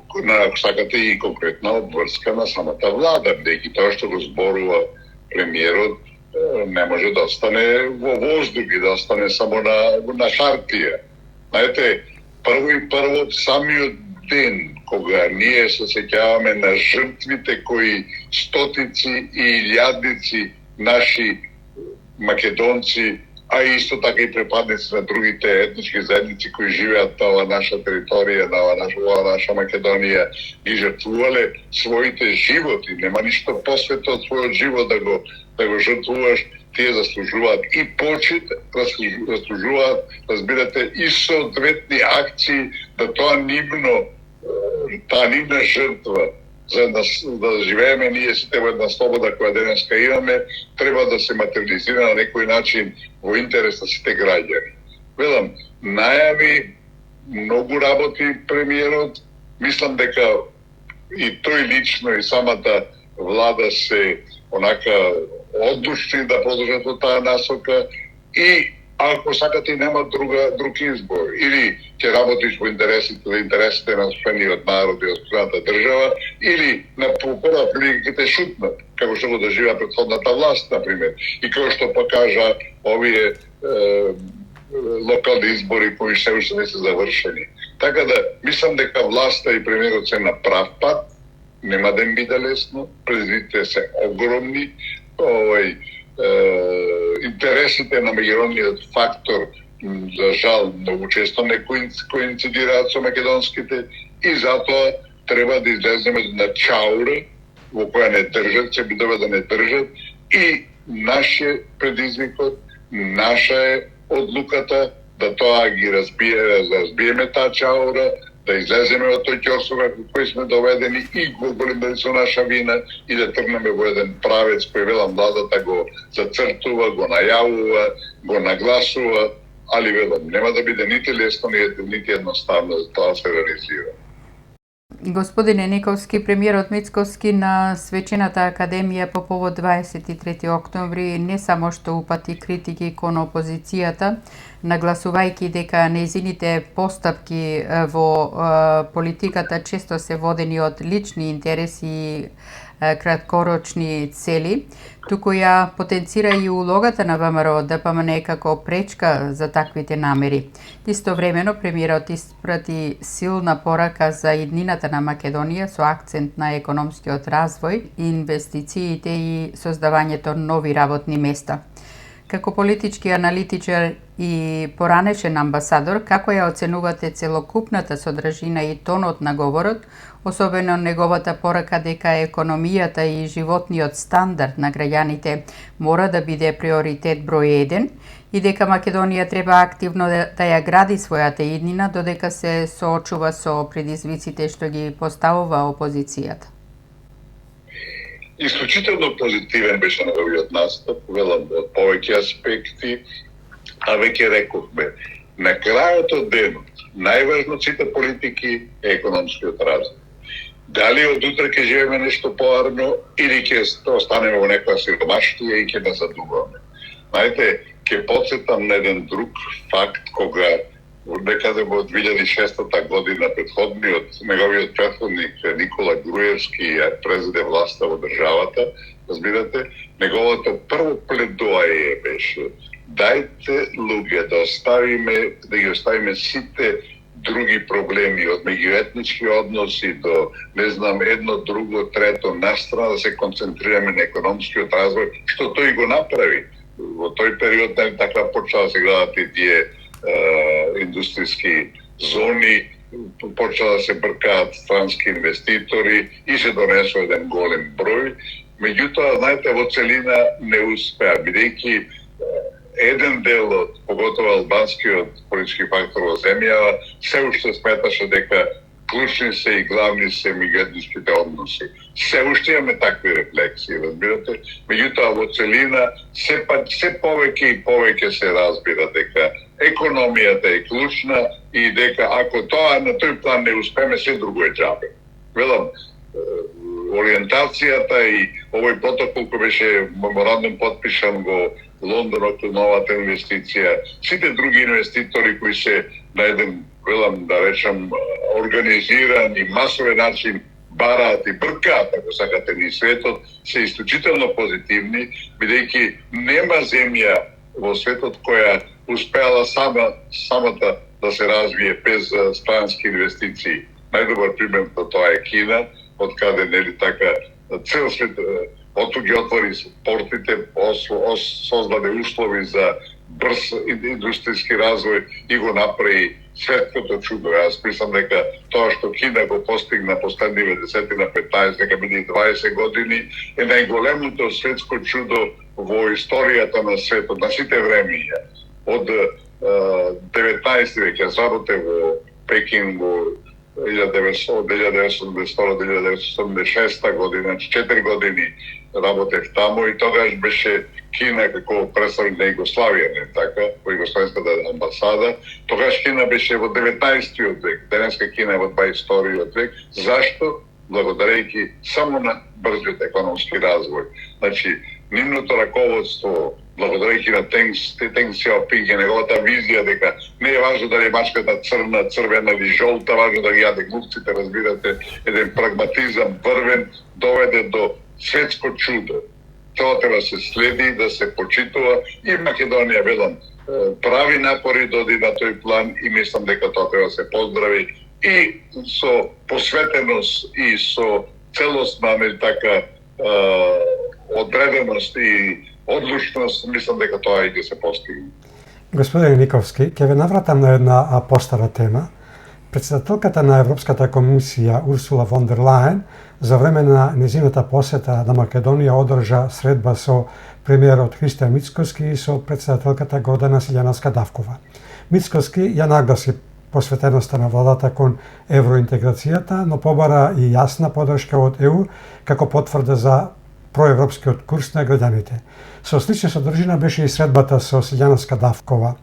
Speaker 3: ако сакате и конкретна обврска на самата влада, бидејќи тоа што го зборува премиерот не може да остане во воздух и да остане само на хартија. Знаете, прво самиот ден кога ние се сеќаваме на жртвите кои стотици и илјадници наши македонци, а исто така и припадници на другите етнички заедници кои живеат на оваа наша територија, на оваа наша Македонија, ги жртвувале своите животи. Нема ништо посвето од својот живот да го жртвуваш. Тие заслужуваат и почит, заслужуваат, разбирате, и соодветни акции да таа нивна жртва за да живееме ние сите во една слобода која денеска имаме, треба да се материализира на некој начин во интерес на сите граѓани. Велам, најави многу работи премиерот, мислам дека и тој лично и самата влада се онака одушни да продолжат во таа насока и ако сакате нема друг избор, или ќе работиш во интересите на собствениот народ и собствената држава, или на прва прилика ќе те шутнат, како што го доживеа претходната власт, например, и како што покажа овие локални избори кои се уште не се завршени. Така да, мислам дека власта и премиерот се на прав пат, нема да им биде лесно, предизвиците се огромни, интересите на меѓународниот фактор за жал многу често не коинцидираат со македонските и затоа треба да излеземе на чаура во која не држат, се бидува да не држат и наше предизвикот, наша е одлуката да тоа ги разбиеме таа чаура, да излеземе од тој ќорсовак во кој сме доведени и го голем со наша вина и да тргнеме во еден правец кој велам владата го зацртува, го најавува, го нагласува, али велам нема да биде нити лесно, нити едноставно за тоа се реализира.
Speaker 1: Господине Николски, премиерот Мицкоски на Свечената академија по повод 23 октомври не само што упати критики кон опозицијата, нагласувајќи дека нејзините постапки во политиката често се водени од лични интереси и краткорочни цели, туку ја потенцира и улогата на ВМРО ДПМН како пречка за таквите намери. Истовремено, премиерот испрати силна порака за иднината на Македонија со акцент на економскиот развој, инвестициите и создавањето нови работни места. Како политички аналитичар и поранешен амбасадор, како ја оценувате целокупната содржина и тонот на говорот, особено неговата порака дека економијата и животниот стандард на граѓаните мора да биде приоритет број 1 и дека Македонија треба активно да ја гради својата иднина додека се соочува со предизвиците што ги поставува опозицијата?
Speaker 3: Исклучително позитивен беше неговиот настап, велам од повеќе аспекти, а веќе рековме, на крајот од денот, најважно од сите политики е економскиот развој. Дали од утре ќе живееме нешто поарно или ќе останеме во некоја сиромаштија и ќе не задуваме. Знаете, ќе подсетам на еден друг факт кога некаде во 2006 година неговиот предходник Никола Груевски презеде власта во државата, разбирате, неговото прво пледоаје беше дајте луѓе да ги оставиме сите други проблеми од меѓуетнички односи до не знам едно, друго, трето настрана да се концентрираме на економскиот развој, што тој го направи. Во тој период така почнаа да се градат и тие индустријски зони, почнаа да се бркаат странски инвеститори и се донесува еден голем број. Меѓутоа, знаете, во целина не успеа, бидејќи еден дел од, поготово албанскиот политички фактор во земјава, се уште сметаше дека клучни се и главни се меѓуетничките односи. Се уште имаме такви рефлексии, разбирате? Меѓутоа, во целина, се повеќе и повеќе се разбира дека економијата е клучна и дека ако тоа на тој план не успеме, се друго е џабе. Велам, ориентацијата и овој протокол кој беше меморандум подпишан во Лондон околу новата инвестиција, сите други инвеститори кои се на еден, велам да речам, организиран и масовен начин бараат и бркаат, ако сакате, ни светот, се исклучително позитивни, бидејќи нема земја во светот која успеала самата да се развие без странски инвестиции. Најдобар пример за тоа е Кина, од каде нели така цел свет ги отвори портите, создаде услови за брз индустријски развој и го направи светското чудо. Јас мислам дека тоа што Кина го постигна последниве 10 на 15, дека биде 20 години, е најголемото светско чудо во историјата на светот, на сите времења. Од 19 век, јас работев во Пекин во 1982-1976 година, 4 години работев таму и тогаш беше Кина како представник на Југославија, не така, во Југославската амбасада. Тогаш Кина беше во 19 век, денеска Кина е во 22 век. Зашто? Благодарејќи само на брзиот економски развој. Значи, нивното раководство благодарејќи на Ден Сиопинг и неговата визија дека не е важно дали е мачката црна, црвена или жолта, важно да ги јаде глупците, разбирате, еден прагматизам врвен доведе до светско чудо. Тоа треба се следи, да се почитува и Македонија, велам, прави напори да оди на тој план и мислам дека тоа треба да се поздрави и со посветеност и со целосна така одреденост и одлучност, мислам дека тоа и ќе се постигне.
Speaker 2: Господин Никовски, ќе ве навратам на една постара тема. Председателката на Европската комисија Урсула фон дер Лајен за време на незината посета на Македонија одржа средба со премиерот Христијан Мицкоски и со председателката Гордана Силјановска-Давкова. Мицкоски ја нагласи посветеноста на владата кон евроинтеграцијата, но побара и јасна подршка од ЕУ како потврда за проевропскиот курс на граѓаните. Со слична содржина беше и средбата со Силјановска-Давкова.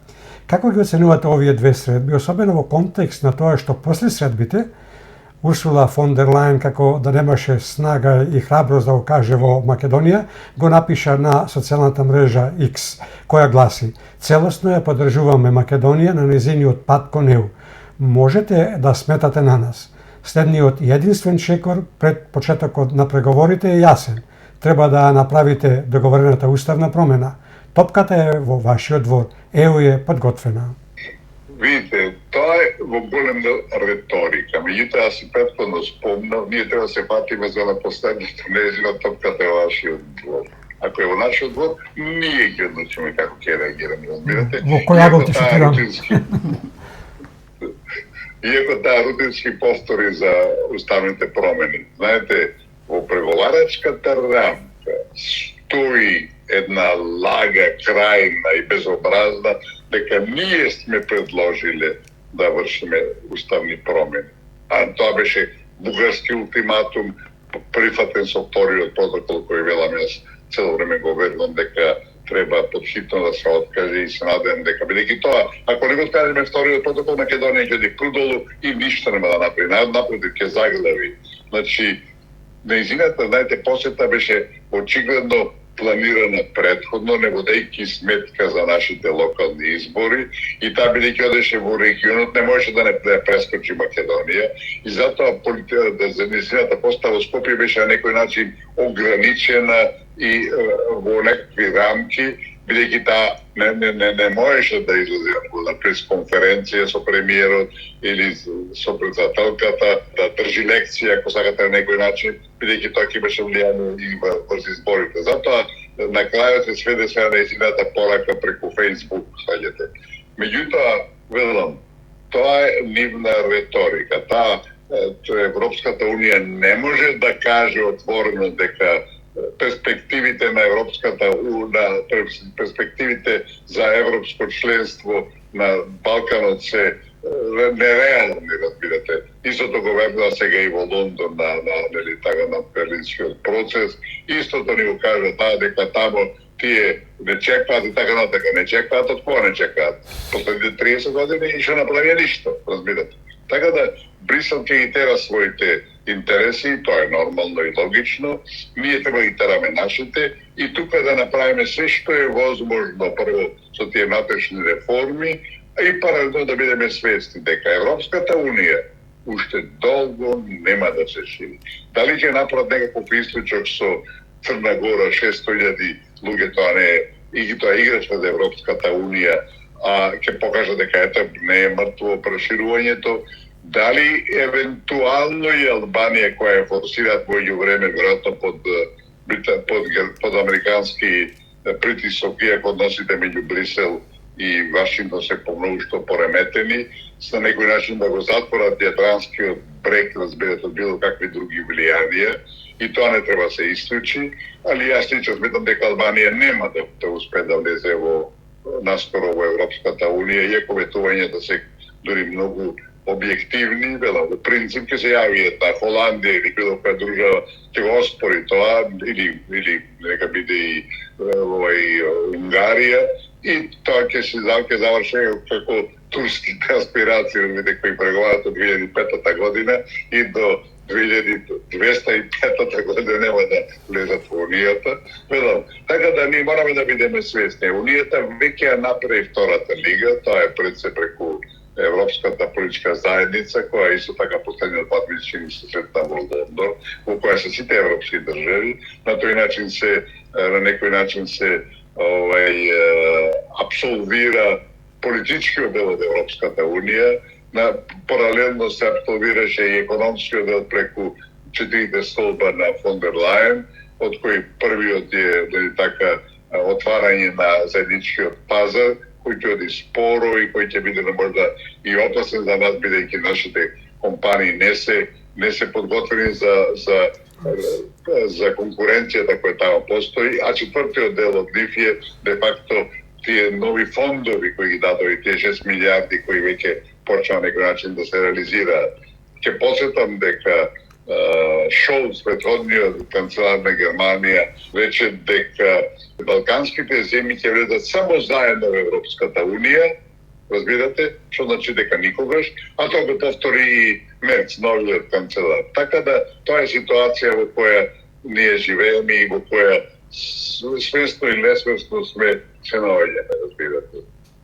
Speaker 2: Како ги оценувате овие две средби, особено во контекст на тоа што после средбите Урсула фон дер Лајен, како да немаше снага и храброст да го каже во Македонија, го напиша на социјалната мрежа X, која гласи: "Целосно ја поддржуваме Македонија на незиниот пат кон ЕУ. Можете да сметате на нас. Следниот и единствен чекор пред почетокот на преговорите е јасен. Треба да направите договорената уставна промена. Топката е во вашиот двор. ЕУ е подготвена."
Speaker 3: Видите, тоа е во голем дел реторика. Меѓутоа, си претходно спомнав, ние треба да се патиме за на последното, нејзина топката е вашиот двор. Ако е во нашиот двор, ние ги одлучиме како ќе реагираме, разбирате?
Speaker 2: Во која го ти цитирам?
Speaker 3: Иако таа рутински повтори за уставните промени. Знаете, во преговарачката рамка стои една лага крајна и безобразна дека ние сме предложиле да вршиме уставни промени. А тоа беше бугарски ултиматум, прифатен со вториот протокол кој велам јас цело време го верувам дека треба подхитно да се откаже и се надевам дека бидејќи тоа, ако не го откажеме вториот протокол, Македонија ќе оди продолу и ништо нема да направи. Напротив, ќе заглави. Значи, нејзината, знаете, посета беше очигледно планирана предходно, не водејќи сметка за нашите локални избори и таа бидејќи одеше во регионот, не можеше да не прескочи Македонија и затоа за нејзината постава во Скопје беше на некој начин ограничена и во некакви рамки, бидејќи таа не можеше да излезе на пресконференција со премиерот или со председателката, да држи лекција, ако сакате на некој начин, бидејќи тоа ќе беше влијано и врз изборите. Затоа, на крајот се сведе се на нејзината порака преку Facebook, саѓате. Меѓутоа, велам, тоа е нивна реторика. Таа Европската Унија не може да каже отворено дека перспективите на перспективите за европско членство на Балканот се нереални, разбирате. Истото го вернува сега и во Лондон на Берлинскиот процес. Истото ни го кажа таа дека тамо тие не чекаат и така натака. Не чекаат, од кога не чекаат? Последните 30 години и што направија ништо, разбирате. Така да Брисел ќе ги тера своите интереси, тоа е нормално и логично. Ние треба да тераме нашите и тука да направиме се што е возможно прво со тие натрешни реформи, и паралелно да бидеме свесни дека Европската Унија уште долго нема да се шири. Дали ќе направат некаков исклучок со Црна Гора, 600.000 луѓе, тоа не е, и тоа играчка за Европската Унија, а ќе покажа дека ето не е мртво проширувањето. Дали евентуално и Албанија, која е форсираат во време, веројатно под американски притисок, иако односите меѓу Брисел и Вашингтон се помногу што пореметени, на некој начин да го затворат јадранскиот брег, разбирате, од било какви други влијанија, и тоа не треба се исклучи, али јас лично сметам дека Албанија нема да успее да влезе наскоро во Европската Унија, иако ветувањата се дури многу објективни, во принцип ќе се јави една Холандија или било која држава ќе го оспори тоа, или нека биде и Унгарија, и тоа ќе се заврши како турските аспирации, кои преговарат од 2005 година и до 2205 година нема да влезат во Унијата. Така да ние мораме да бидеме свесни. Унијата веќе ја направи втората лига, тоа е пред се преку Европската политичка заедница, која исто така последниот пат мислим се сретна во Лондон, во која се сите европски држави, на некој начин се абсолвира политичкиот дел од Европската Унија, паралелно се абсолвираше и економскиот дел преку 4 столба на фон дер Лајен, од кој првиот е така отварање на заедничкиот пазар, кој ќе оди споро и кој ќе биде можда и опасен за нас, бидејќи нашите компании не се подготвени за конкуренцијата која тamo постои, а четвртиот дел од нив е де факто тие нови фондови кои ги дадови, тие 6 милиарди кои веќе почна на некој начин да се реализираат. Ќе посетам дека Шолц, предходниот канцелар на Германија, рече дека балканските земји ќе влезат само заедно во Европската Унија, разбирате, што значи дека никогаш, а тоа го повтори и Мерц, новиот канцелар. Така да тоа е ситуација во која ние живееме и во која свесно и несвесно сме се наоѓаме, разбирате.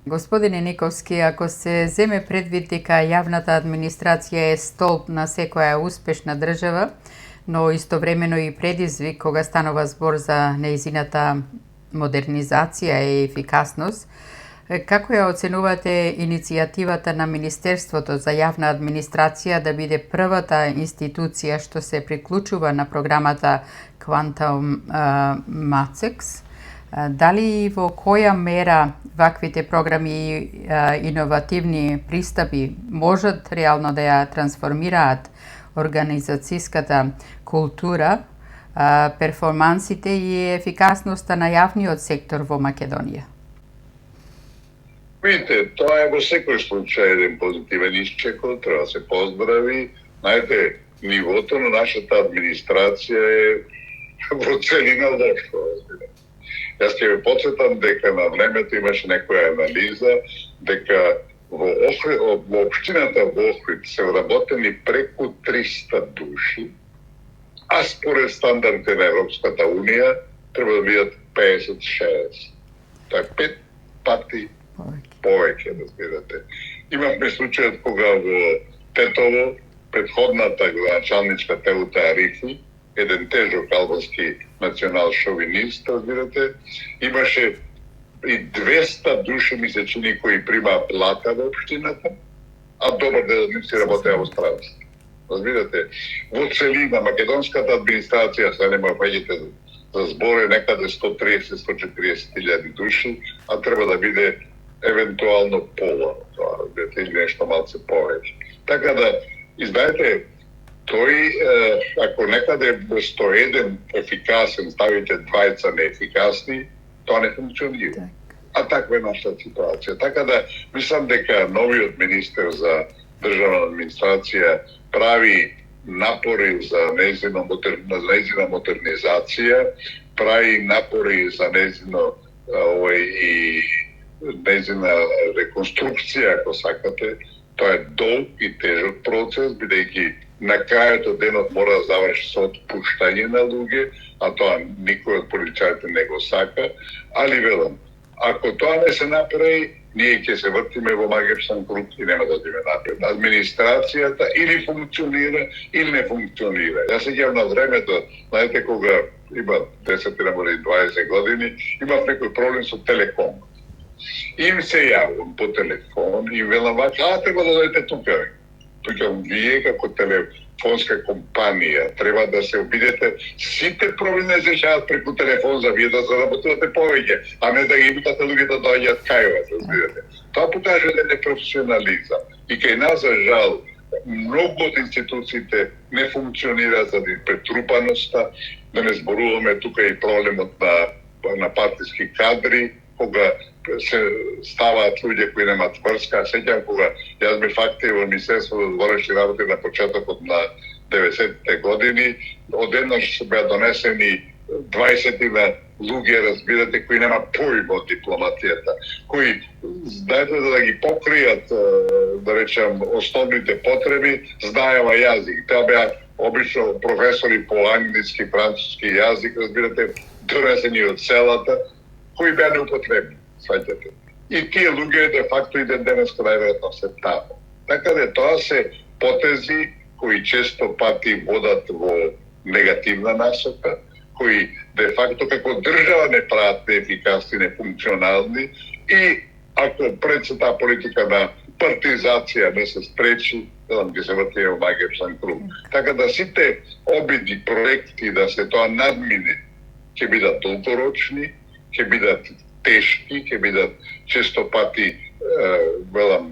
Speaker 1: Господине Никовски, ако се земе предвид дека јавната администрација е столб на секоја успешна држава, но истовремено и предизвик кога станува збор за нејзината модернизација и ефикасност, како ја оценувате иницијативата на Министерството за јавна администрација да биде првата институција што се приклучува на програмата Quantum Matrix? Дали и во која мера ваквите програми и иновативни пристапи можат реално да ја трансформираат организацијската култура, перформансите и ефикасноста на јавниот сектор во Македонија?
Speaker 3: Видите, тоа е во секој случај еден позитивен исчекот, треба да се поздрави. Знаете, нивото на нашата администрација е во целина лошо. Јас ќе ве потсетам дека на времето имаше некоја анализа дека во општината во Охрид се вработени преку 300 души, а според стандардите на Европската Унија треба да бидат 50-60. Тоа е 5 пати повеќе, да збирате. Имавме случајот кога во Тетово предходната градоначалничка Телута Арифи, еден тежок албански национал-шовинист, разбирате, имаше и 200 души месечини кои примаа плата во општината, а добар дел од нив си работеа во странство. Разбирате, во целина македонската администрација се нема паѓите за збор е некаде 130-140 илјади души, а треба да биде евентуално пола, тоа, разбирате, или нешто малце повеќе. Така да, издајте, тој, ако некаде 101 ефикасен, ставите 20 неефикасни, тоа не функционира. А таква е нашата ситуација. Така да, мислам дека новиот министер за државна администрација прави напори за нејзина модернизација, прави напори за нејзина реконструкција, ако сакате. Тоа е долг и тежок процес, бидејќи на крајот од денот мора да заврши со отпуштање на луѓе, а тоа никој од полицаите не го сака, али велам, ако тоа не се направи, ние ќе се вртиме во магиосен круг и нема да одиме напред. Администрацијата или функционира, или не функционира. Јас се ѓавам на времето, знаете, кога има 10 може и 20 години, имав некој проблем со Телеком. Им се јавам по телефон и велам вака, треба да дојдете тука. Тука вие како телефонска компанија треба да се обидете сите проблеми да се решават преку телефон за вие да заработувате повеќе, а не да ги викате луѓе да доаѓаат кај вас, разбирате. Тоа покажува еден непрофесионализам. И кај нас, за жал, многу од институциите не функционираат заради претрупаноста, да не зборуваме тука и проблемот на партиски кадри, кога се ставаат луѓе кои немаат врска. Сеќавам кога јас бев активен во Министерството за дворешни работи на почетокот на 90-те години, одеднаш беа донесени 20 луѓе, разбирате, кои нема поим од дипломатијата, кои, знаете, да ги покријат, да речем, основните потреби, знаева јазик. Тоа беа обично професори по англиски, француски јазик, разбирате, донесени од селата, кои беа неупотребни, сваќате. И тие луѓе де факто и ден денес најверојатно се тамо. Така да тоа се потези кои често пати водат во негативна насока, кои де факто како држава не прават неефикасни, нефункционални и ако пред се таа политика на партизација не се спречи, ќе се врти во магиочен круг. Така да сите обиди, проекти да се тоа надмине, ќе бидат долгорочни, ќе бидат тешки, ќе бидат често пати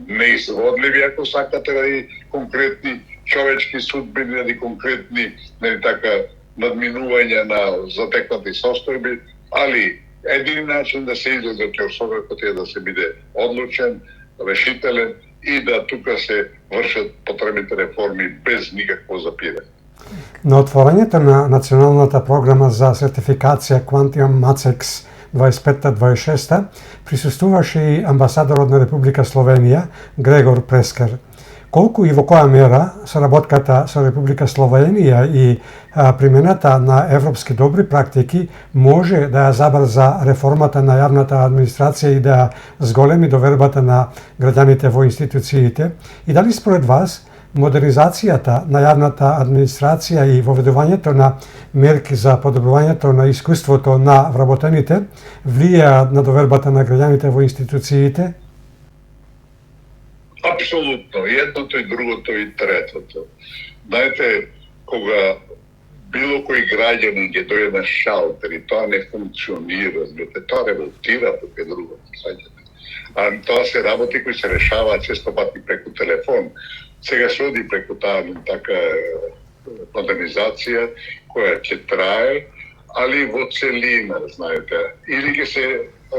Speaker 3: неизводливи, ако сакате, ради конкретни човечки судбини, ради конкретни надминување на затекнати состојби, али едини начин да се излезе од ќорсокакот е да се биде одлучен, решителен и да тука се вршат потребните реформи без никакво запирање.
Speaker 2: На отворањето на Националната програма за сертификација Quantium Macex 25-26 присуствуваше и амбасадорот на Република Словенија Грегор Прескер. Колку и во која мера соработката со Република Словенија и примената на европски добри практики може да ја забрза реформата на јавната администрација и да зголеми довербата на граѓаните во институциите? И дали според вас модернизацијата на јавната администрација и воведувањето на мерки за подобрувањето на искуството на вработените влијаат на довербата на граѓаните во институциите?
Speaker 3: Апсолутно, едното и другото и третото. Знаете, кога било кој граѓанин ќе дојде на шалтер и тоа не функционира, тоа револтира тука другото, а тоа се работи кои се решаваат често пати преку телефон. Сега се оди преку таа модернизација која ќе трае, али во целина, знаете, или ќе се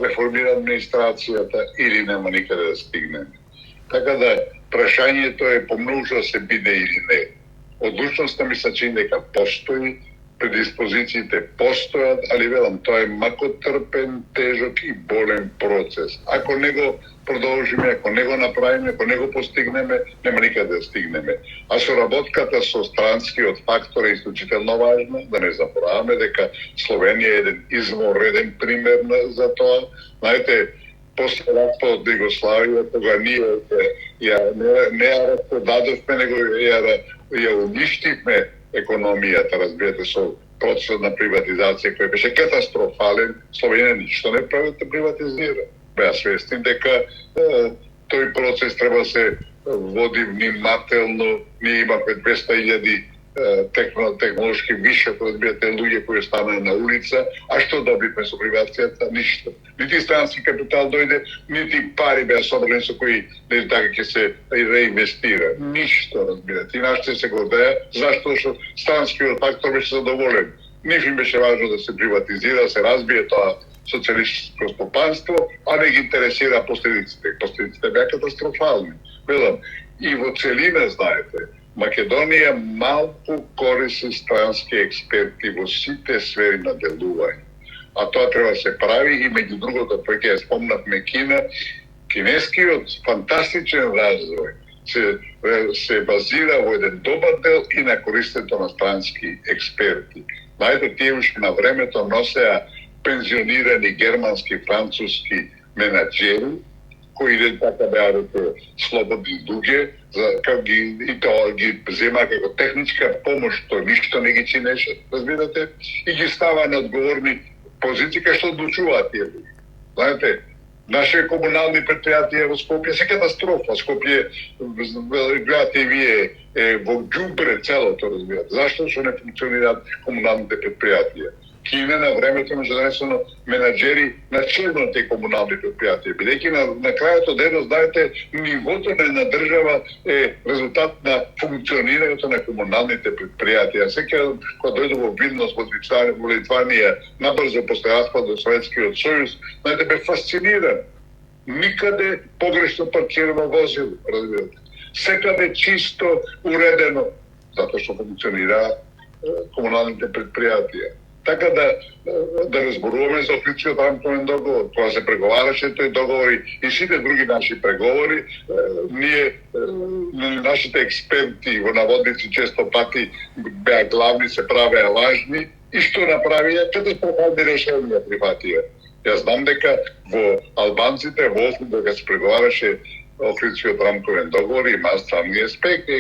Speaker 3: реформира администрацијата, или нема никаде да стигне. Така да, прашањето е помножно да се биде или не. Одлучноста ми се чини дека постои, предиспозициите постојат, али велам, тоа е макотрпен, тежок и болен процес. Ако не го продолжиме, ако не го направиме, ако не го постигнеме, нема никаде да стигнеме. А соработката со странскиот фактор е исклучително важна, да не забораваме дека Словенија е еден измореден пример за тоа. Знаете, после распадот на Југославија, кога ние не ја расподадовме, него ја уништивме економијата, разбирате, со процесот на приватизација кој беше катастрофален, Словенија ништо не прави да приватизира. Беа свестни дека тој процес треба се води внимателно. Ние имаме 200.000 технолошки вишок, разбирате, луѓе кои станаа на улица, а што добивме со приватизацијата? Ништо. Нити странски капитал дојде, нити пари беа собрани со кои така ќе се реинвестира. Ништо, разбирате. И нашите се гордеа, зашто што странскиот фактор беше задоволен. Ниф им беше важно да се приватизира, да се разбие тоа социјалистичко стопанство, а не ги интересира последиците. Последиците беа катастрофални. Велам, и во целина, знаете, Македонија малку користи странски експерти во сите сфери на делување. А тоа треба да се прави и меѓу другото, па ќе спомнавме Кина, кинескиот фантастичен развој се базира во еден добар дел и на користењето на странски експерти. Знаете, тие уште на времето носеа пензионирани германски, француски менаџери, кои така беа слободни луѓе, и тоа ги зема како техничка помош, тоа ништо не ги чинеше, разбирате, и ги става на одговорни позиции кај што одлучуваат тие луѓе. Знаете, нашите комунални предпријатија во Скопје се катастрофа. Скопје, гледате и вие, во џубре целото, разбирате. Зашто што не функционираат комуналните предпријатија? Кина на времето може донесено менаџери на черно те комунални предпријатија. Бидејќи на крајот од денот, знаете, нивото на држава е резултат на функционирањето на комуналните предпријатија. Секој кога дојде во Вилнус, во Литванија, набрзо после распадот на Советскиот сојуз, знаете, бе фасциниран. Никаде погрешно паркирано возило, разбирате. Секаде чисто уредено, затоа што функционира комуналните предпријатија. Така да разборуваме за Охридскиот рамковен договор, кога се преговараше тој договор и сите други наши преговори, ние, нашите експерти во наводници често пати беа главни, се правеа важни и што направија, катастрофални решенија прифатија. Јас знам дека во албанците, во Охрид, кога се преговараше Охридскиот рамковен договор, има странни експерти,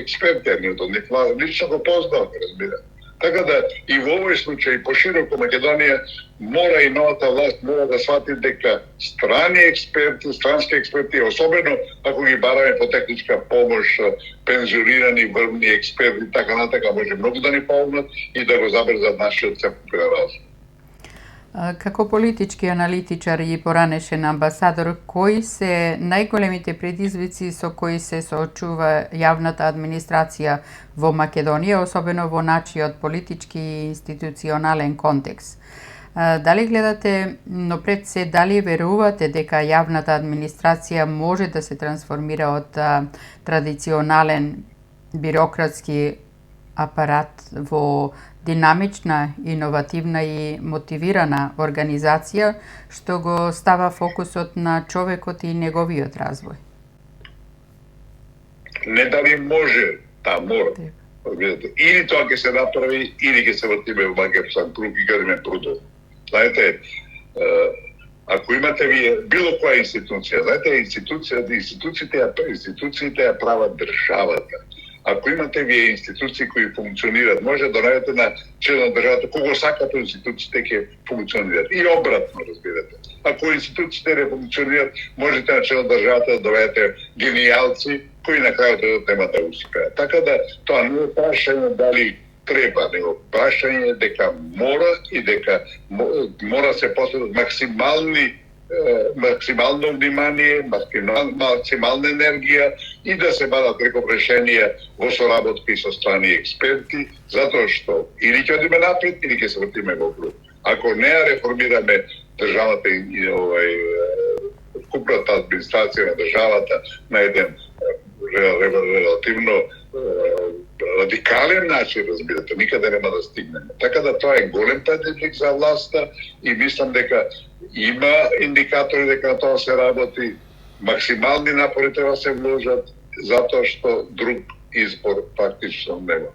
Speaker 3: ние од нив лично го познаваме, разбира. Така да и во овој случај, пошироко Македонија мора и новата власт мора да свати дека странски експерти, особено ако ги бараме по техничка помош, пензионирани врвни експерти, така натака може многу да ни помогнат и да го забрзат нашиот целокупен развој.
Speaker 1: Како политички аналитичар и поранешен амбасадор, кои се најголемите предизвици со кои се соочува јавната администрација во Македонија, особено во начиот политички и институционален контекст? Дали гледате, но пред се, дали верувате дека јавната администрација може да се трансформира од традиционален бирократски апарат во динамична, иновативна и мотивирана организација што го става фокусот на човекот и неговиот развој?
Speaker 3: Не дали може, мора. Или тоа ќе се направи, или ќе се вртиме во магиосен круг и гадиме прудо. Знаете, ако имате вие било која институција, знаете, институциите ја прават државата. Ако имате вие институции кои функционираат, може да донајдете на член на државата кого сакате, институциите ќе функционираат. И обратно, разбирате. Ако институциите не функционираат, можете на член на државата да доведете гениалци кои на крајот нема да успеат. Така да тоа не е прашање дали треба, него прашање дека мора и дека мора се посветат максимално внимание, максимална енергија и да се барат решенија во соработка и со страни експерти, затоа што или ќе одиме напред, или ќе се вртиме во круг. Ако не ја реформираме државата и купната администрација на државата на еден релативно радикален начин, разбирате, никаде нема да стигнеме. Така да тоа е голем предизвик за власта и мислам дека има индикатори дека на тоа се работи, максимални напори треба се вложат, затоа што друг избор практично нема.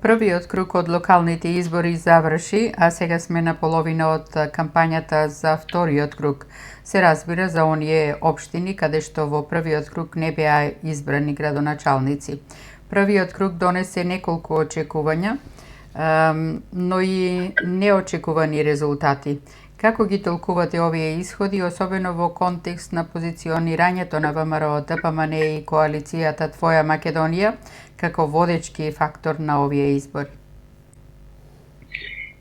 Speaker 1: Првиот круг од локалните избори заврши, а сега сме на половина од кампањата за вториот круг. Се разбира за оние општини каде што во првиот круг не беа избрани градоначалници. Првиот круг донесе неколку очекувања, но и неочекувани резултати. Како ги толкувате овие исходи, особено во контекст на позиционирањето на ВМРО, ДПМН и коалицијата Твоја Македонија како водечки фактор на овие избори?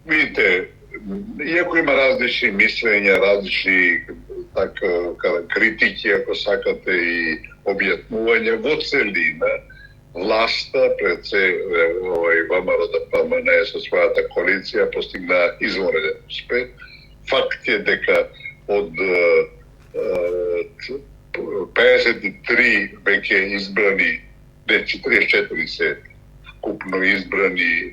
Speaker 3: Видите, иако има различни мислења, различни критики, ако сакате, и објаснувања, во целина власта пред се ВМРО ДПМН со својата коалиција постигна извонреден успех. Факт е дека од 53 веќе избрани, 44 се вкупно избрани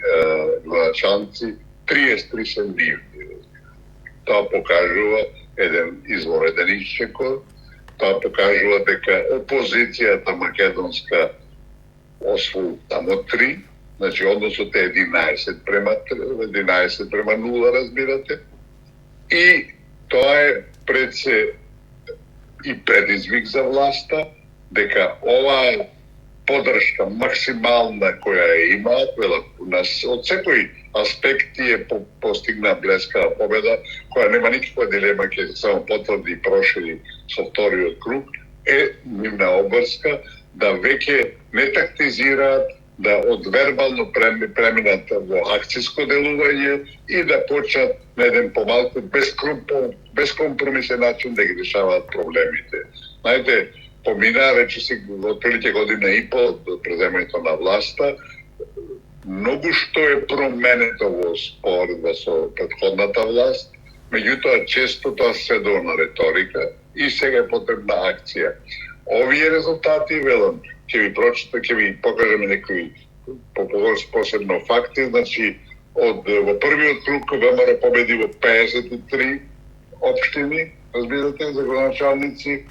Speaker 3: градоначалници, 33 се нивни. Тоа покажува еден извонреден исчекор, тоа покажува дека опозицијата македонска освои тамо 3, значи односот е 11 према 0, разбирате. И тоа е пред се и предизвик за власта, дека оваа поддршка максимална која има, од секој аспект е постигна блескава победа, која нема никаква дилема, ќе само потврди и прошири со вториот круг, е нивна обврска да веќе не тактизираат, да од вербално преминат во акциско делување и да почнат на еден помалку бескомпромисен начин да ги решаваат проблемите. Знаете, помина речиси отприлike година и пол од преземањето на власта, многу што е променето во споредба со претходната власт, меѓутоа често тоа сведува на реторика и сега е потребна акција. Овие резултати, велам, ќе ви покажеме некои посебно факти, значи во првиот круг ВМРО победи во 53 општини, разбирате, за градоначалници,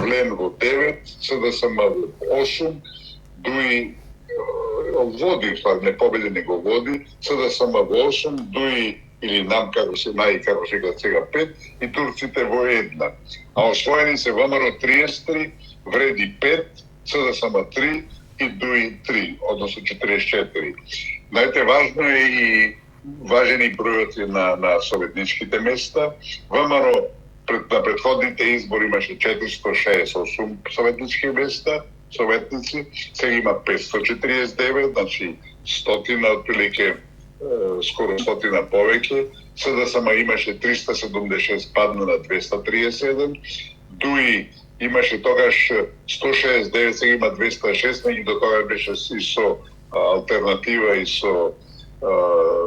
Speaker 3: Лен во 9, СДСМ во 8, Дуи води, не победи, него води, СДСМ во 8, Дуи или нам, како се кажат сега 5, и турците во 1. А освоени се ВМРО 33, Вреди 5, СДСМ 3 и Дуи 3, односно 44. Знаете, важен и бројот на советничките места. ВМРО на предходните избори имаше 468 советнички места, советници, сега има 549, значи 100 отприлике, скоро 100 повеќе. СДСМ имаше 376, падна на 237. Дуи имаше тогаш 169, сега има 206, и до тога беше и со алтернатива и со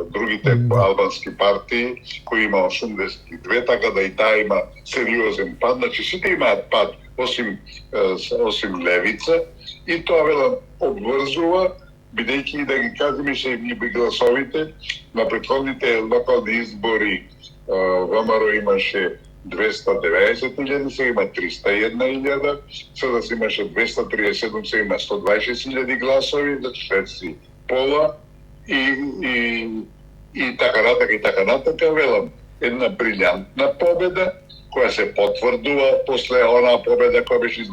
Speaker 3: другите албански партии, кои има 82, така да и таа има сериозен пад. Значи сите имаат пад, осим Левица, и тоа велам обврзува, бидејќи да ги кажеме се и гласовите на претходните локални избори. ВМРО имаше 290.000, сега има 301.000, СДС имаше 237, сега има 126.000 гласови, значи шведски пола, и така натака, велам, една брилјантна победа, која се потврдува после онаа победа која беше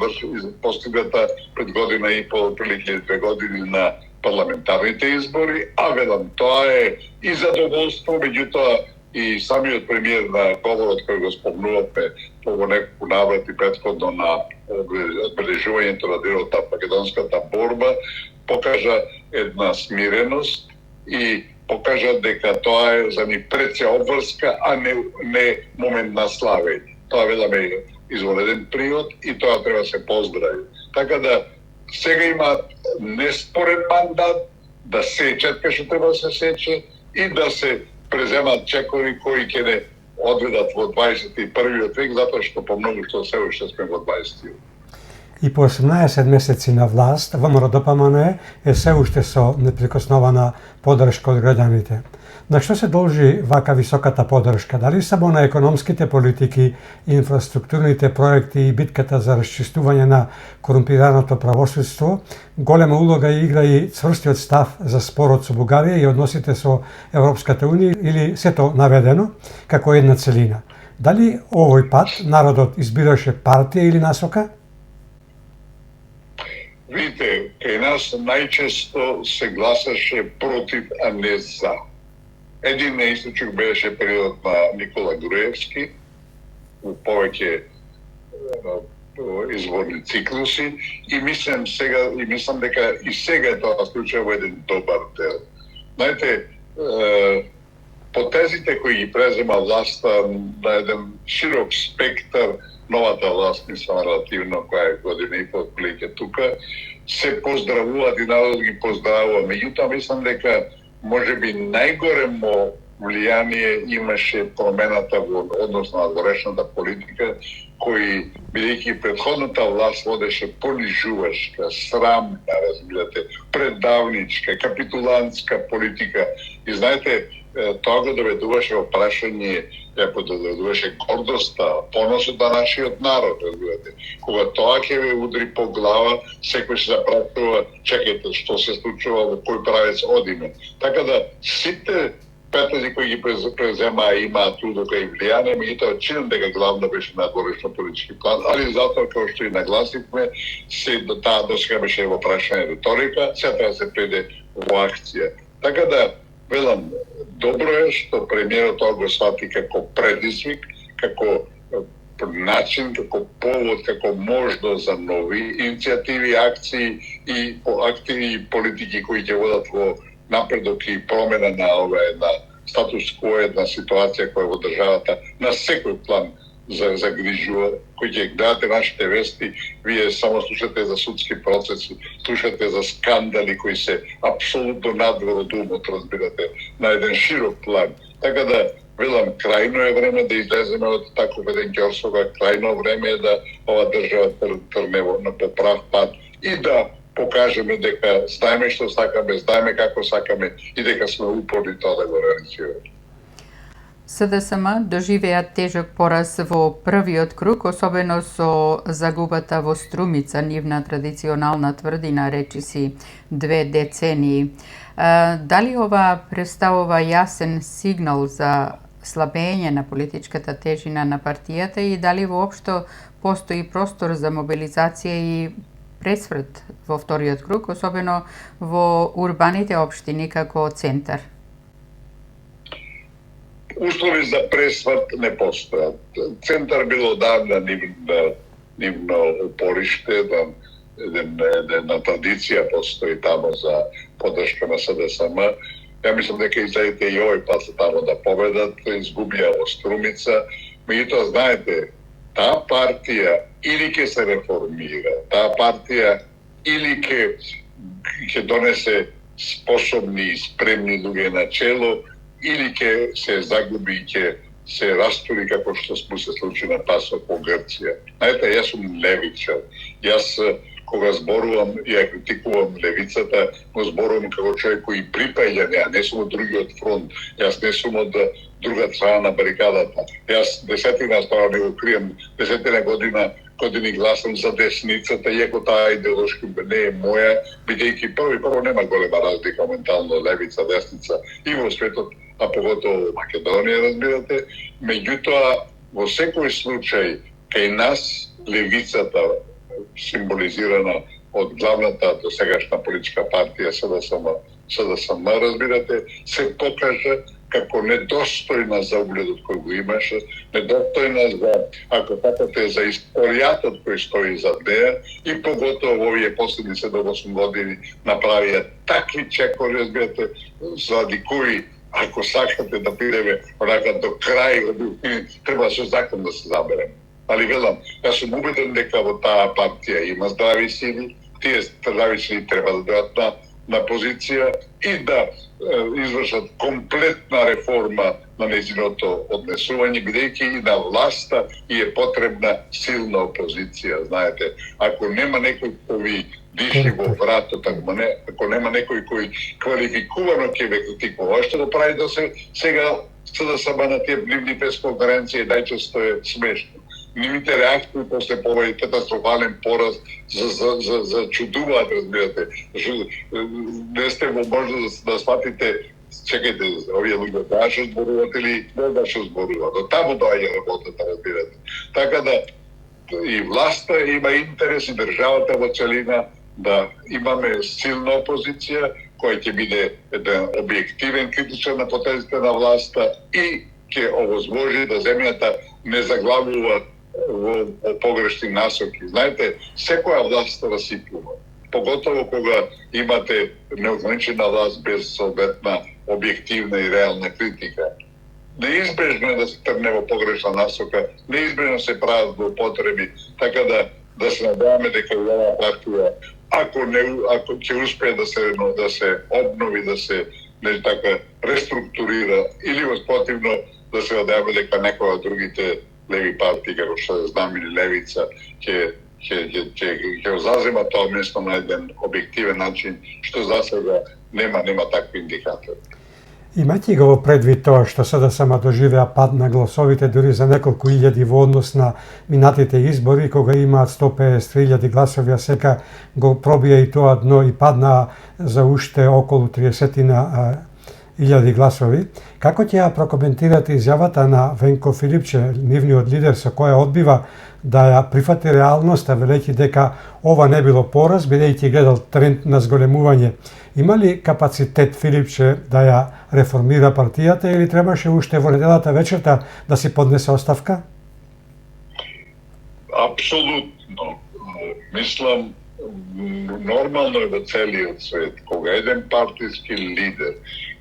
Speaker 3: постигната пред година и пол, прилike 2 години на парламентарните избори, а велам, тоа е и задоволство, меѓутоа и самиот премиер на говорот кој го спомнувавме по неколку наврати претходно на одбележувањето на денот на македонската борба, покажа една смиреност и покажа дека тоа е за ни пред се обврска, а не момент на славење. Тоа веламе извонеден приод и тоа треба да се поздрави. Така да сега има неспорен мандат, да сечат кај што треба да се сече и да се преземат чекови кои ќе не одведат во 21. век, затоа што по многу што се уште сме во 20.
Speaker 2: И по 18 месеци на власт, ВМРО ДПМН е се уште со неприкоснована поддршка од граѓаните. На што се должи вака високата поддршка? Дали само на економските политики, инфраструктурните проекти и битката за расчистување на корумпираното правосудство? Голема улога игра и цврстиот став за спорот со Бугарија и односите со Европската унија, или сето наведено како една целина? Дали овој пат народот избираше партија или насока?
Speaker 3: Видите, кај нас најчесто се гласаше против, а не за. Един источник беше периодот на Никола Груевски, у повеќе изборни циклуси, и мислам дека и сега е тоа случај во еден добар дел. Знаете, потезите кои ги презема власта на еден широк спектар, новата власт, мислам релативно, која е година и пол плике тука, се поздравуваат и народот ги поздравува. Меѓутоа, мислам дека можеби најголемо влијание имаше промената во однос на надворешната политика, кој, бидејќи предходната власт водеше понижувачка, срамна, разбирате, предавничка, капитулантска политика. И знаете, тоа го доведуваше во прашање, го доведуваше гордоста, поносот на нашиот народ, разбирате. Кога тоа ќе ве удри по глава, секој се запрашува, чекајте, што се случува, во кој правец одиме. Така да, сите петези кои ги преземаа имаат улога и влијание, меѓутоа чинам дека главно беше надворешно политички план, али затоа, како што и нагласивме, таа досега беше во прашање риторика, сега треба да се преде во акција. Така да, велам, добро е што премиерот тоа го свати како предизвик, како начин, како повод, како можност за нови иницијативи, акции и активни политики кои ќе водат во напредок и промена на ова една статус кво, една ситуација која во државата на секој план загрижува, кој ќе гледате нашите вести, вие само слушате за судски процеси, слушате за скандали кои се апсолутно надвор од умот, разбирате, на еден широк план. Така да, велам, крајно е време да излеземе од таков еден ќорсога, крајно време е да ова држава трне на поправ пат и да покажеме дека знаеме што сакаме, знаеме како сакаме и дека сме упорни тоа да го реализираме.
Speaker 1: СДСМ доживеа тежок пораз во првиот круг, особено со загубата во Струмица, нивна традиционална тврдина, речиси 2 децении. Дали ова представува јасен сигнал за слабење на политичката тежина на партијата и дали воопшто постои простор за мобилизација и пресврт во вториот круг, особено во урбаните општини како центар?
Speaker 3: Услови за пресврт не постојат. Центар било одавна нивно упориште, една традиција постои тамо за поддршка на СДСМ. Ја мислам дека изгледите и овој пат тамо да победат, изгубија во Струмица. Меѓутоа, знаете, таа партија или ќе се реформира, таа партија или ќе донесе способни и спремни луѓе на чело, или ќе се загуби и ќе се растури како што се случи на пасот по Грција. Знаете, јас сум левичар. Јас кога зборувам и ја критикувам левицата, но зборувам како човек кој припаѓа неа, не сум од другиот фронт. Јас не сум од друга страна на барикадата. Јас десетина страна не го крием, десетина години гласам за десницата, иако таа идеолошки не е моја, бидејќи прво нема голема разлика ментално левица, десница и во светот, а поготово во Македонија, разбирате. Меѓутоа, во секој случај, кај нас левицата, символизирана од главната досегашна политичка партија СДСМ, разбирате, се покажа како недостојна за угледот кој го имаше, недостојна за, ако сакате, за историјатот кој стои зад неа и поготово во овие последни 7-8 години направија такви чекори, разбирате, заради кои, ако сакате да бидеме онака до крај, треба со закон да се забереме. Али велам, јас сум убеден дека во таа партија има здрави сили, тие здрави сили треба да дојдат на позиција и да извршат комплетна реформа на нејзиното однесување, бидејќи и на власта и е потребна силна опозиција, знаете. Ако нема некој кој ви диши во вратот, ако нема некој кој квалификувано ќе ве критикува, што да прави да се сега СДСМ на тие нивни пресконференции најчесто е смешно. Нивните реакции после овој катастрофален пораз за чудуваат, разбирате. Не сте во можност да сватите, чекайте, овие луѓе даше зборуват или не даше зборуват. До таму доаѓа работата, разбирате. Така да и власта има интерес и државата во целина да имаме силна опозиција која ќе биде еден објективен критичар на потезите на власта и ќе овозможи да земјата не заглавува во погрешни насоки. Знаете, секоја власт се расипува. Поготово кога имате неограничена власт без соодветна објективна и реална критика. Неизбежно е да се трне во погрешна насока, неизбежно се прават злоупотреби, така да се надеваме дека оваа партија, ако ќе успее да се обнови, да се така реструктурира или воспротивно да се надеваме дека некоја од другите леви партии, како што знам, или левица, ќе зазема тоа место на еден објективен начин, што за сега нема такви индикатори.
Speaker 2: Имајќи го предвид тоа што СДСМ доживеа пад на гласовите дури за неколку илјади во однос на минатите избори, кога имаат 153.000 гласови, а сега го пробија и тоа дно и падна за уште околу 30.000 гласови. Како ќе ја прокоментирате изјавата на Венко Филипче, нивниот лидер, со која одбива да ја прифати реалноста, велејќи дека ова не било пораз, бидејќи гледал тренд на зголемување? Има ли капацитет Филипче да ја реформира партијата или требаше уште во неделата вечерта да си поднесе оставка?
Speaker 3: Апсолутно. Мислам, нормално е во целиот свет, кога еден партиски лидер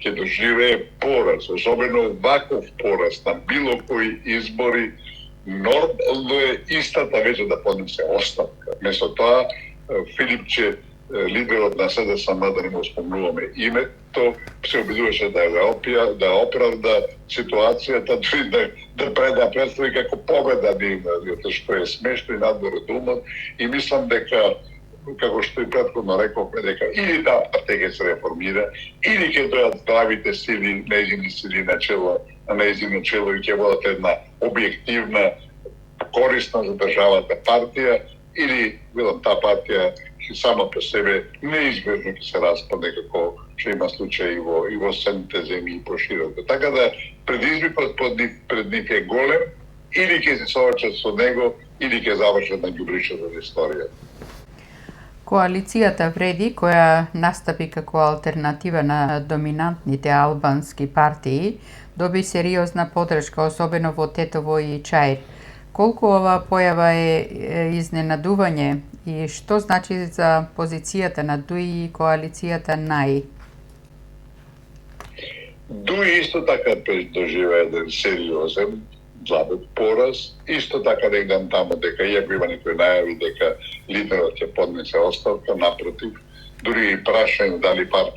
Speaker 3: ќе доживее пораз, особено ваков пораз на било кои избори, нормално е истата вече да поднесе оставка. Место тоа, Филипче, лидерот на СДСМ, да не го спомнуваме името, се обидуваше да оправда ситуацијата, да представи како победа нивна, што е смешно и надвор од умот. И мислам дека како што и претходно рековме, дека или таа партија ќе се реформира, или ќе дојдат здравите сили, нејзини сили на чело и ќе водат една објективна, корисна за државата партија, или таа партија сама по себе неизбежно ќе се распадне, како што има случај и во соседните земји и пошироко. Така да предизвикот пред нив е голем, или ќе се соочат со него, или ќе завршат на ѓубричето од историјата.
Speaker 1: Коалицијата Вреди, која настапи како алтернатива на доминантните албански партии, доби сериозна подршка, особено во Тетово и Чаир. Колку ова појава е изненадување и што значи за позицијата на ДУИ и коалицијата НАИ?
Speaker 3: ДУИ исто така доживе еден сериозен длабок пораз, исто така негдам таму дека иако има некои најави дека лидерот ќе поднесе оставка, напротив, дури и прашање дали таа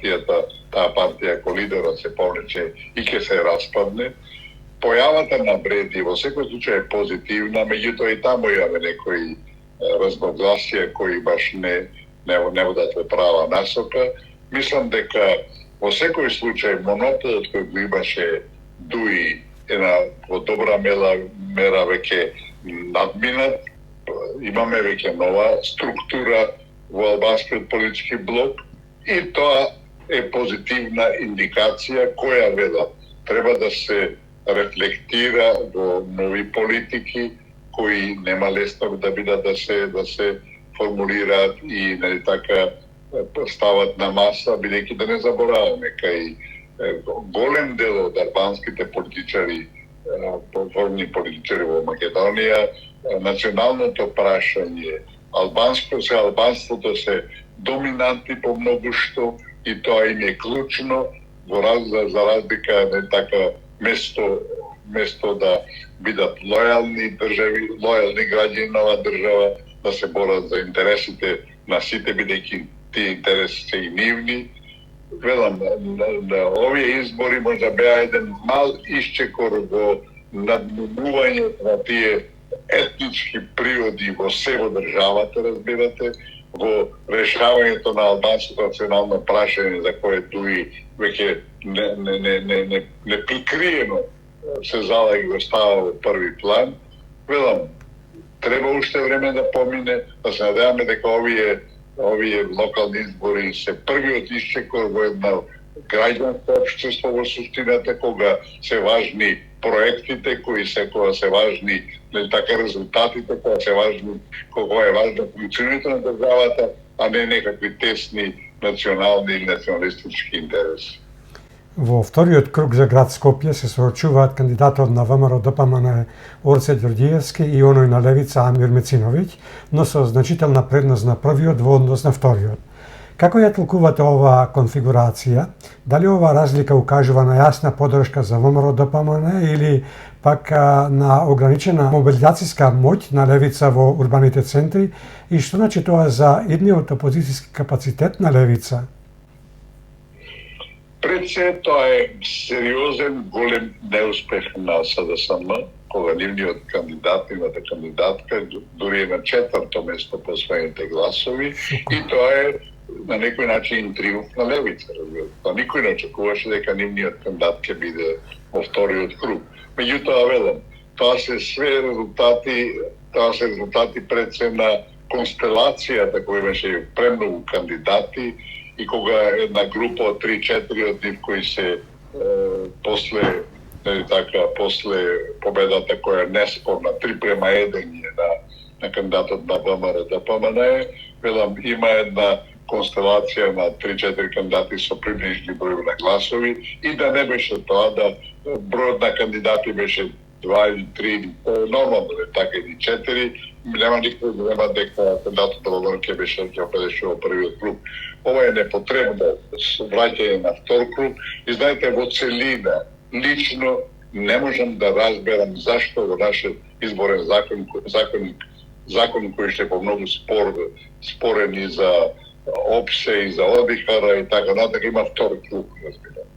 Speaker 3: партија ако лидерот се повлече и ќе се распадне. Појавата на Вреди во секој случај е позитивна, меѓутоа и таму имаме некои разногласија кои баш не водат во права насока. Мислам дека во секој случај монополот кој го имаше ДУИ во добра мера веќе надминат. Имаме веќе нова структура во албанскиот политички блок и тоа е позитивна индикација која треба да се рефлектира во нови политики кои нема лесно да бидат да се формулираат и така стават на маса, бидејќи да не забораваме кај голем дел од албанските политичари, формни политичари во Македонија, националното прашање, албанството се доминанти по многу што и тоа им е клучно за разлика не така место да бидат лојални граѓани на оваа држава, да се борат за интересите на сите, бидејќи тие интереси се и нивни. Овие избори може беа еден мал исчекор во надминувањето на тие етнички природи во во државата, разбирате, во решавањето на албанското национално прашање за кое ДУИ веќе неприкриено се зала и го става во први план. Треба уште време да помине, да се надеваме дека овие локални избори се првиот исчекор во една граѓанско општество во суштината, кога се важни проектите кога се важни, така резултатите кога е важно функционирањето на државата, а не некакви тесни национални или националистички интереси.
Speaker 2: Во вториот круг за град Скопје се соочуваат кандидатот на ВМРО-ДПМН Орце Ѓорѓиевски и оној на левица Амир Мециновиќ, но со значителна предност на првиот во однос на вториот. Како ја толкувате оваа конфигурација? Дали оваа разлика укажува на јасна поддршка за ВМРО-ДПМН или пак на ограничена мобилизацијска моќ на левица во урбаните центри и што значи тоа за идниот опозицијски капацитет на левица?
Speaker 3: Пред се, тоа е сериозен, голем неуспех на СДСМ, кога нивниот кандидат, нивната кандидатка, дури е на 4-то место по освоените гласови, и тоа е на некој начин триумф на левица. Тоа никој не очекуваше дека нивниот кандидат ќе биде во вториот круг. Меѓутоа, тоа се све резултати пред се на констелацијата која имаше премногу кандидати и кога една група од 3-4 од нив кои се после победата која е неспорна 3:1 на кандидатот на ВМРО-ДПМН, има една констелација на 3-4 кандидати со приближни број на гласови и да не беше тоа, да бројот на кандидати беше 2 или 3, нормално е така или 4, нема никој да нема дека кандидатот на ВМРО ќе опредеше во првиот круг. Ова е непотребно враќање на втор круг и знаете, во целина, лично не можам да разберам зашто во нашиот изборен закон кој ще по многу спорен и за ОПСЕ и за ОДИХАР и така натаму, има втор круг, разбирам.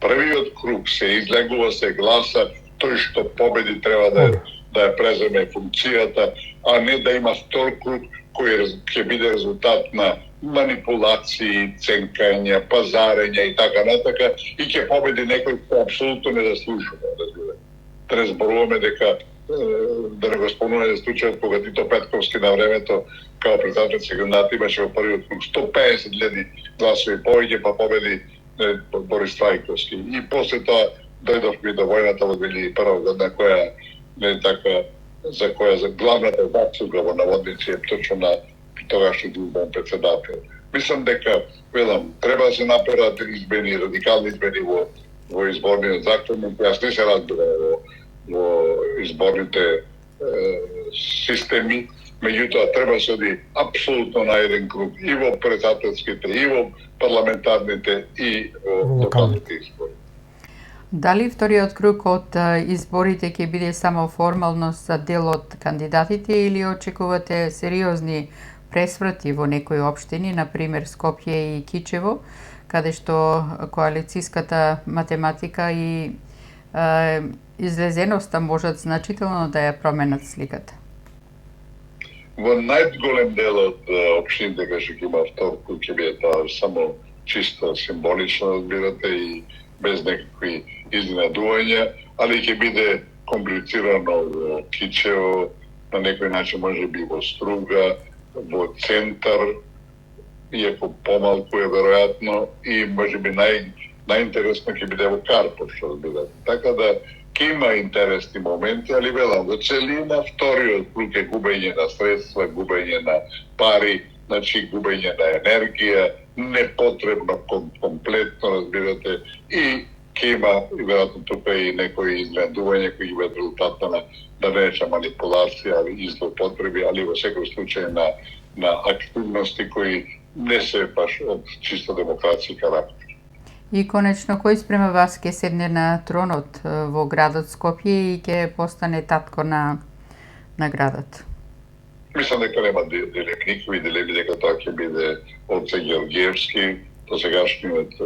Speaker 3: Првиот круг се излегува, се гласа, тој што победи треба да ја преземе функцијата, а не да има втор круг кој ќе биде резултат на манипулации, ценкања, пазарења и така натака, и ќе победи некој кој апсолутно не заслужува, разбира. Да не зборуваме дека, да не го спомнуваме случајот кога Тито Петковски на времето као председател Сенат имаше во првиот круг 150.000 гласови повеќе, па победи Борис Трајковски. И после тоа дојдовме до војната во 2001 година, која не така, за главната заслуга во наводници е точно на тогашниот избран председател. Мислам дека, велам, треба да се направат измени, радикални измени во изборниот закон, јас не се разбирам во изборните системи, меѓутоа треба да се оди апсолутно на еден круг и во председателските, и во парламентарните, и во локалните избори.
Speaker 1: Дали вториот круг од изборите ќе биде само формалност за дел од кандидатите или очекувате сериозни пресврати во некои општини, например Скопје и Кичево, каде што коалицијската математика и излезеноста можат значително да ја променат сликата?
Speaker 3: Во најголем дел од општините кај што ќе има втор круг ќе биде тоа само чисто символично, разбирате, и без некакви изненадувања, али ќе биде комплицирано во Кичево, на некој начин може би во Струга, во центар, иако помалку е веројатно, и може би најинтересно ќе биде во Карпов, што разбирате. Така да ќе има интересни моменти, али велам, во целина вториот круг е губење на средства, губење на пари, значи губење на енергија, непотребно комплетно, разбирате, и ќе има веројатно тука и некои изненадувања кои ќе бидат резултат на реча манипулација или злоупотреби, али во секој случај на активности кои не се баш од чисто демократски карактер.
Speaker 1: И конечно, кој спрема вас ќе седне на тронот во градот Скопје и ќе постане татко на градот?
Speaker 3: Мислам дека нема никакви дилеми дека тоа ќе биде Олце Георгиевски, досегашниот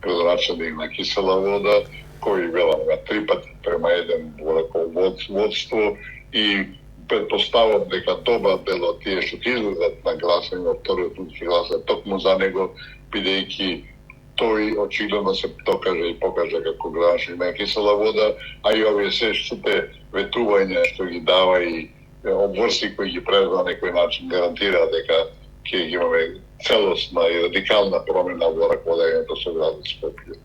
Speaker 3: градоначалник на Кисела Вода, кој велам на 3 пати према еден во раководство, и предпоставам дека добар дел од тие што ќе излезат на гласање во вториот круг ќе гласат токму за него, бидејќи тој очигледно се докаже и покаже како градоначалник на Кисела Вода, а и овие сите ветувања што ги дава и обврски кои ги презва на некој начин гарантира дека ќе имаме целосна и радикална промена во раководењето со градот Скопје.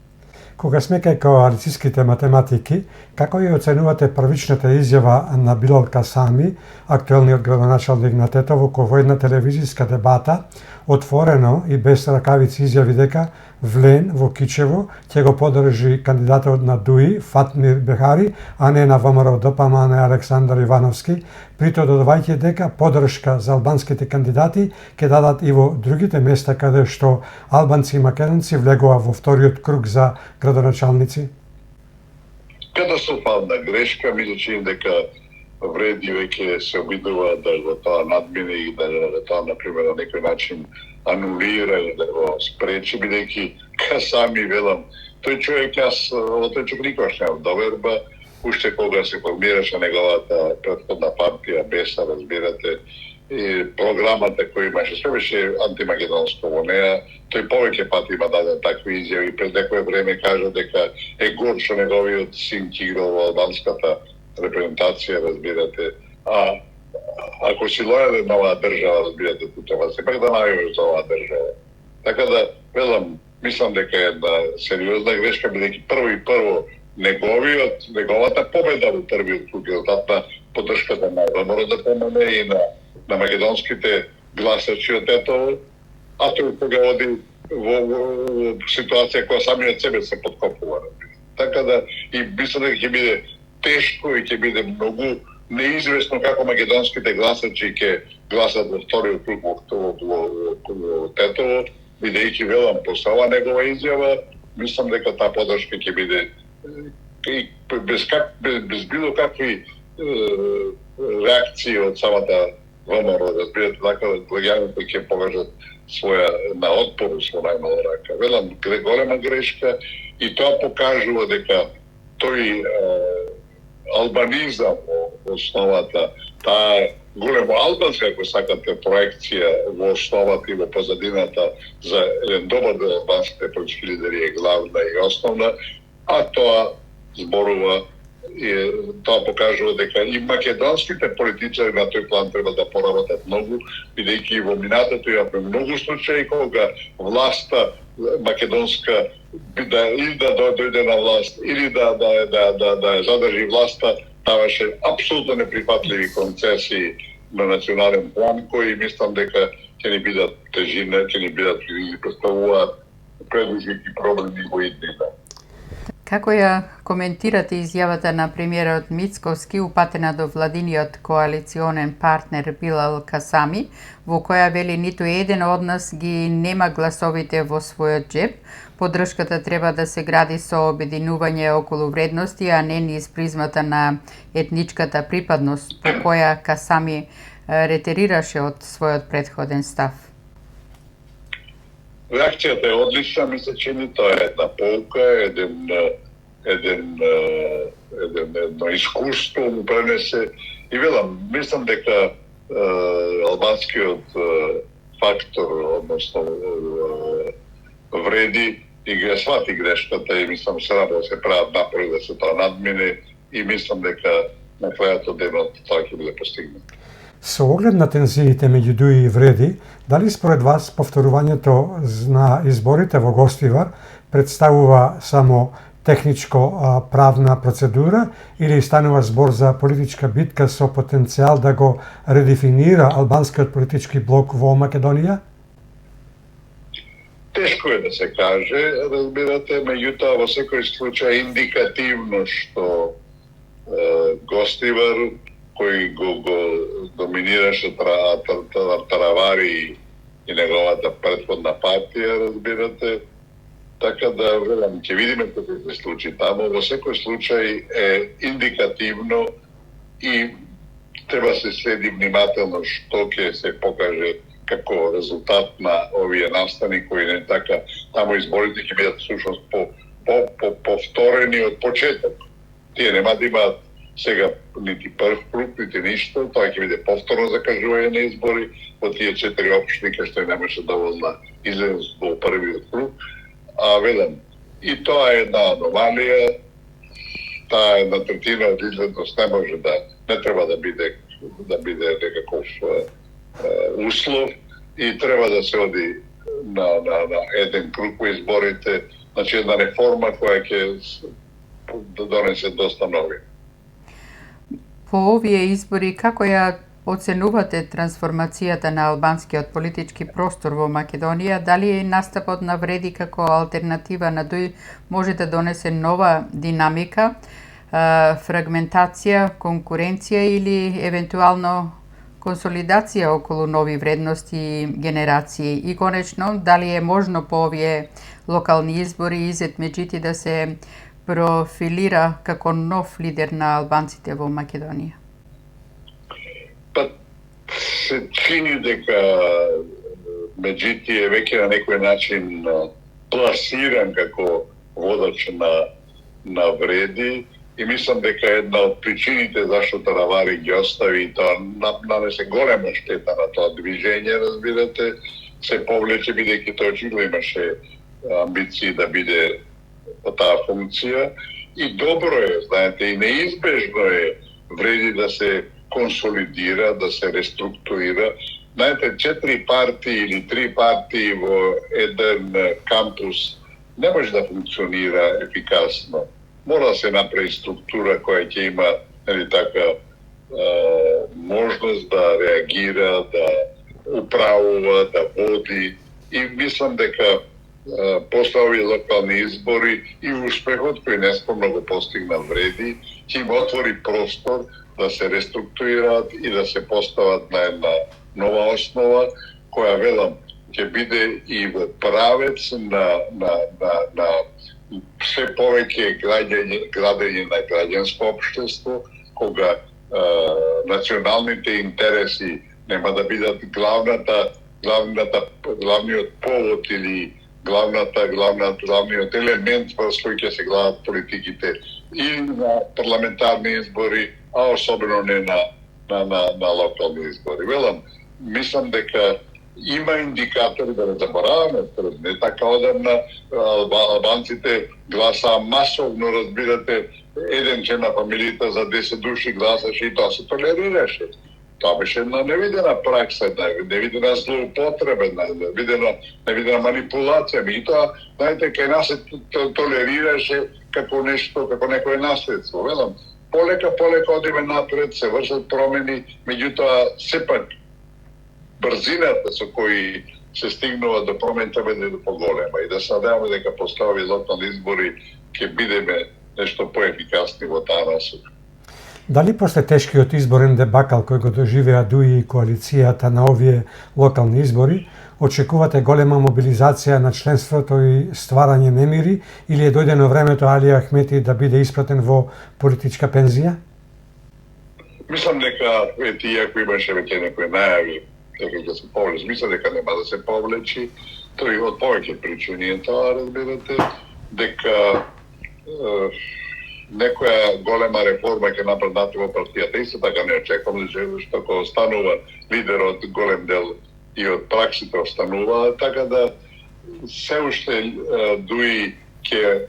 Speaker 2: Кога сме кај коалицијските математики, како ја оценувате првичната изјава на Билал Касами, актуелниот градоначалник на Тетово, кој во една телевизиска дебата отворено и без ракавици изјави дека Влен во Кичево ќе го подржи кандидатот на ДУИ Фатмир Бехари, а не на ВМРО ДПМН Александар Ивановски, притоа додавајќи дека подршка за албанските кандидати ќе дадат и во другите места каде што албанци и македонци влегува во вториот круг за градоначалници.
Speaker 3: Катастрофална грешка, мислам дека вреди веќе се обидува да го тоа надмине и да тоа, например, на некој начин анулира и да го спречи, бидејќи Касами, велам, тој човек, тој човек никогаш немав доверба, уште кога се формираше неговата претходна партија Беса, разбирате, и програмата која имаше, се беше антимакедонско во неа, тој повеќе пати има даден такви изјави, пред некој време кажа дека е гор што неговиот син ќе играл во албанската репрезентација, разбирате, а ако си лојален на оваа држава, разбирате, тоа се пак да најавиш за оваа држава. Така да, велам, мислам дека е една сериозна грешка, бидејќи прво неговата победа во првиот круг, резултат на поддршката на ВМРО да помане и на македонските гласачи од Тетово, а тој кога оди во ситуација која самиот себе се подкопува. Така да, и мислам дека ќе биде тешко и ќе биде многу неизвестно како македонските гласачи ќе гласат во вториот круг во Тетово, бидејќи велам после ова негова изјава, мислам дека таа поддршка ќе биде без било какви реакции од самата ВМРО, разбирате, така граѓаните ќе покажат своја на отпор со најмала рака. Велам, голема грешка, и тоа покажува дека тој албанизам основата, таа големо албанска, ако сакате, проекција во основата и во позадината за еден добар дел албанските политички лидери е главна и основна, а тоа зборува и тоа покажува дека и македонските политичари на тој план треба да поработат многу, бидејќи во минатото имаме многу случаи кога власта македонска или да дојде на власт или да задржи власта, даваше апсолутно неприфатливи концесии на национален план, кои мислам дека ќе ни бидат тежина, ќе ни бидат или представуваат предизвики проблеми во иднина.
Speaker 1: Како ја коментирате изјавата на премиерот Мицковски упатена до владиниот коалиционен партнер Билал Касами, во која вели ниту еден од нас ги нема гласовите во својот джеб, поддршката треба да се гради со обединување околу вредности, а не низ призмата на етничката припадност, по која Касами ретерираше од својот претходен став?
Speaker 3: Реакцијата е одлична, ми се чини, тоа е една полка, едно искуство му пренесе и велам, мислам дека албанскиот фактор, односно вреди и ги свати грешката и мислам сега да се прават напори да се тоа надмине и мислам дека на крајот од денот тоа ќе биде постигнато.
Speaker 2: Со оглед на тензиите меѓу Дуи и Вреди, дали според вас повторувањето на изборите во Гостивар представува само техничко-правна процедура или станува збор за политичка битка со потенцијал да го редефинира албанскиот политички блок во Македонија?
Speaker 3: Тешко е да се каже, разбирате, меѓутоа во секој случај индикативно што Гостивар кој го доминираше Таравари и неговата претходна партија, разбирате, така да велам, ќе видиме како ќе се случи таму, во секој случај е индикативно и треба се следи внимателно што ќе се покаже како резултат на овие настани кои не така, таму изборите ќе бидат всушност повторени од почеток. Тие нема да имаат сега нити прв круг, нити ништо, тоа ќе биде повторно закажување на избори во тие 4 општини кај што немаше доволна излез во првиот круг. А велам, и тоа е една аномалија, таа една третина од излезност не може да, не треба да биде некаков услов и треба да се оди на еден круг во изборите, значи една реформа која ќе донесе доста нови.
Speaker 1: По овие избори, како ја оценувате трансформацијата на албанскиот политички простор во Македонија? Дали настапот на Вреди како алтернатива на Дуј може да донесе нова динамика, фрагментација, конкуренција или евентуално консолидација околу нови вредности и генерации? И конечно, дали е можно по овие локални избори Изет Меджити да се профилира како нов лидер на албанците во Македонија?
Speaker 3: Па се чини дека Меджити е веќе на некој начин пласиран како водач на Вреди и мислам дека една од причините зашто Таравари ги остави и тоа нанесе голема штета на тоа движење, разбирате, се повлече бидејќи тој очигледно имаше амбиции да биде по таа функција и добро е, знаете, и неизбежно е Вреди да се консолидира, да се реструктурира. Знаете, 4 партии или 3 партии во еден кампус не може да функционира ефикасно. Мора да се направи структура која ќе има можност да реагира, да управува, да води и мислам дека после овие локални избори и успехот кој неспорно го постигна Вреди ќе им отвори простор да се реструктурираат и да се постават на една нова основа која, велам, ќе биде и во правец на се повеќе градење на граѓанско општество, кога националните интереси нема да бидат главниот повод или главниот елемент во кој ќе се гледат политиките и на парламентарни избори а особено не на локални избори. Велам, мислам дека има индикатори, да не забораваме, не така одамна албанците гласаа масовно, разбирате, еден член на фамилијата за 10 души гласаше и тоа се толерираше. Тоа беше една невидена пракса, невидена злоупотреба, невидена манипулација. И тоа, знаете, кај нас се толерираше како нешто, како некое наследство. Велам, полека одиме напред, се вршат промени, меѓутоа сепак брзината со кои се стигнува до промени треба да е поголема и да се надеваме дека после овие локални избори ќе бидеме нешто поефикасни во таа насока.
Speaker 2: Дали после тешкиот изборен дебакал кој го доживеа ДУИ и коалицијата на овие локални избори, очекувате голема мобилизација на членството и стварање немири или е дојдено времето Али Ахмети да биде испратен во политичка пензија?
Speaker 3: Мислам дека иако имаше веќе некои најави дека ќе се повлечи, мислам дека нема да се повлечи, тој од повеќе причини е тоа, разбирате, дека некоја голема реформа ќе напреднати во партијата. Исто така не очекувам, што кога останува лидерот, голем дел и од праксите останува, така да се уште ДУИ ќе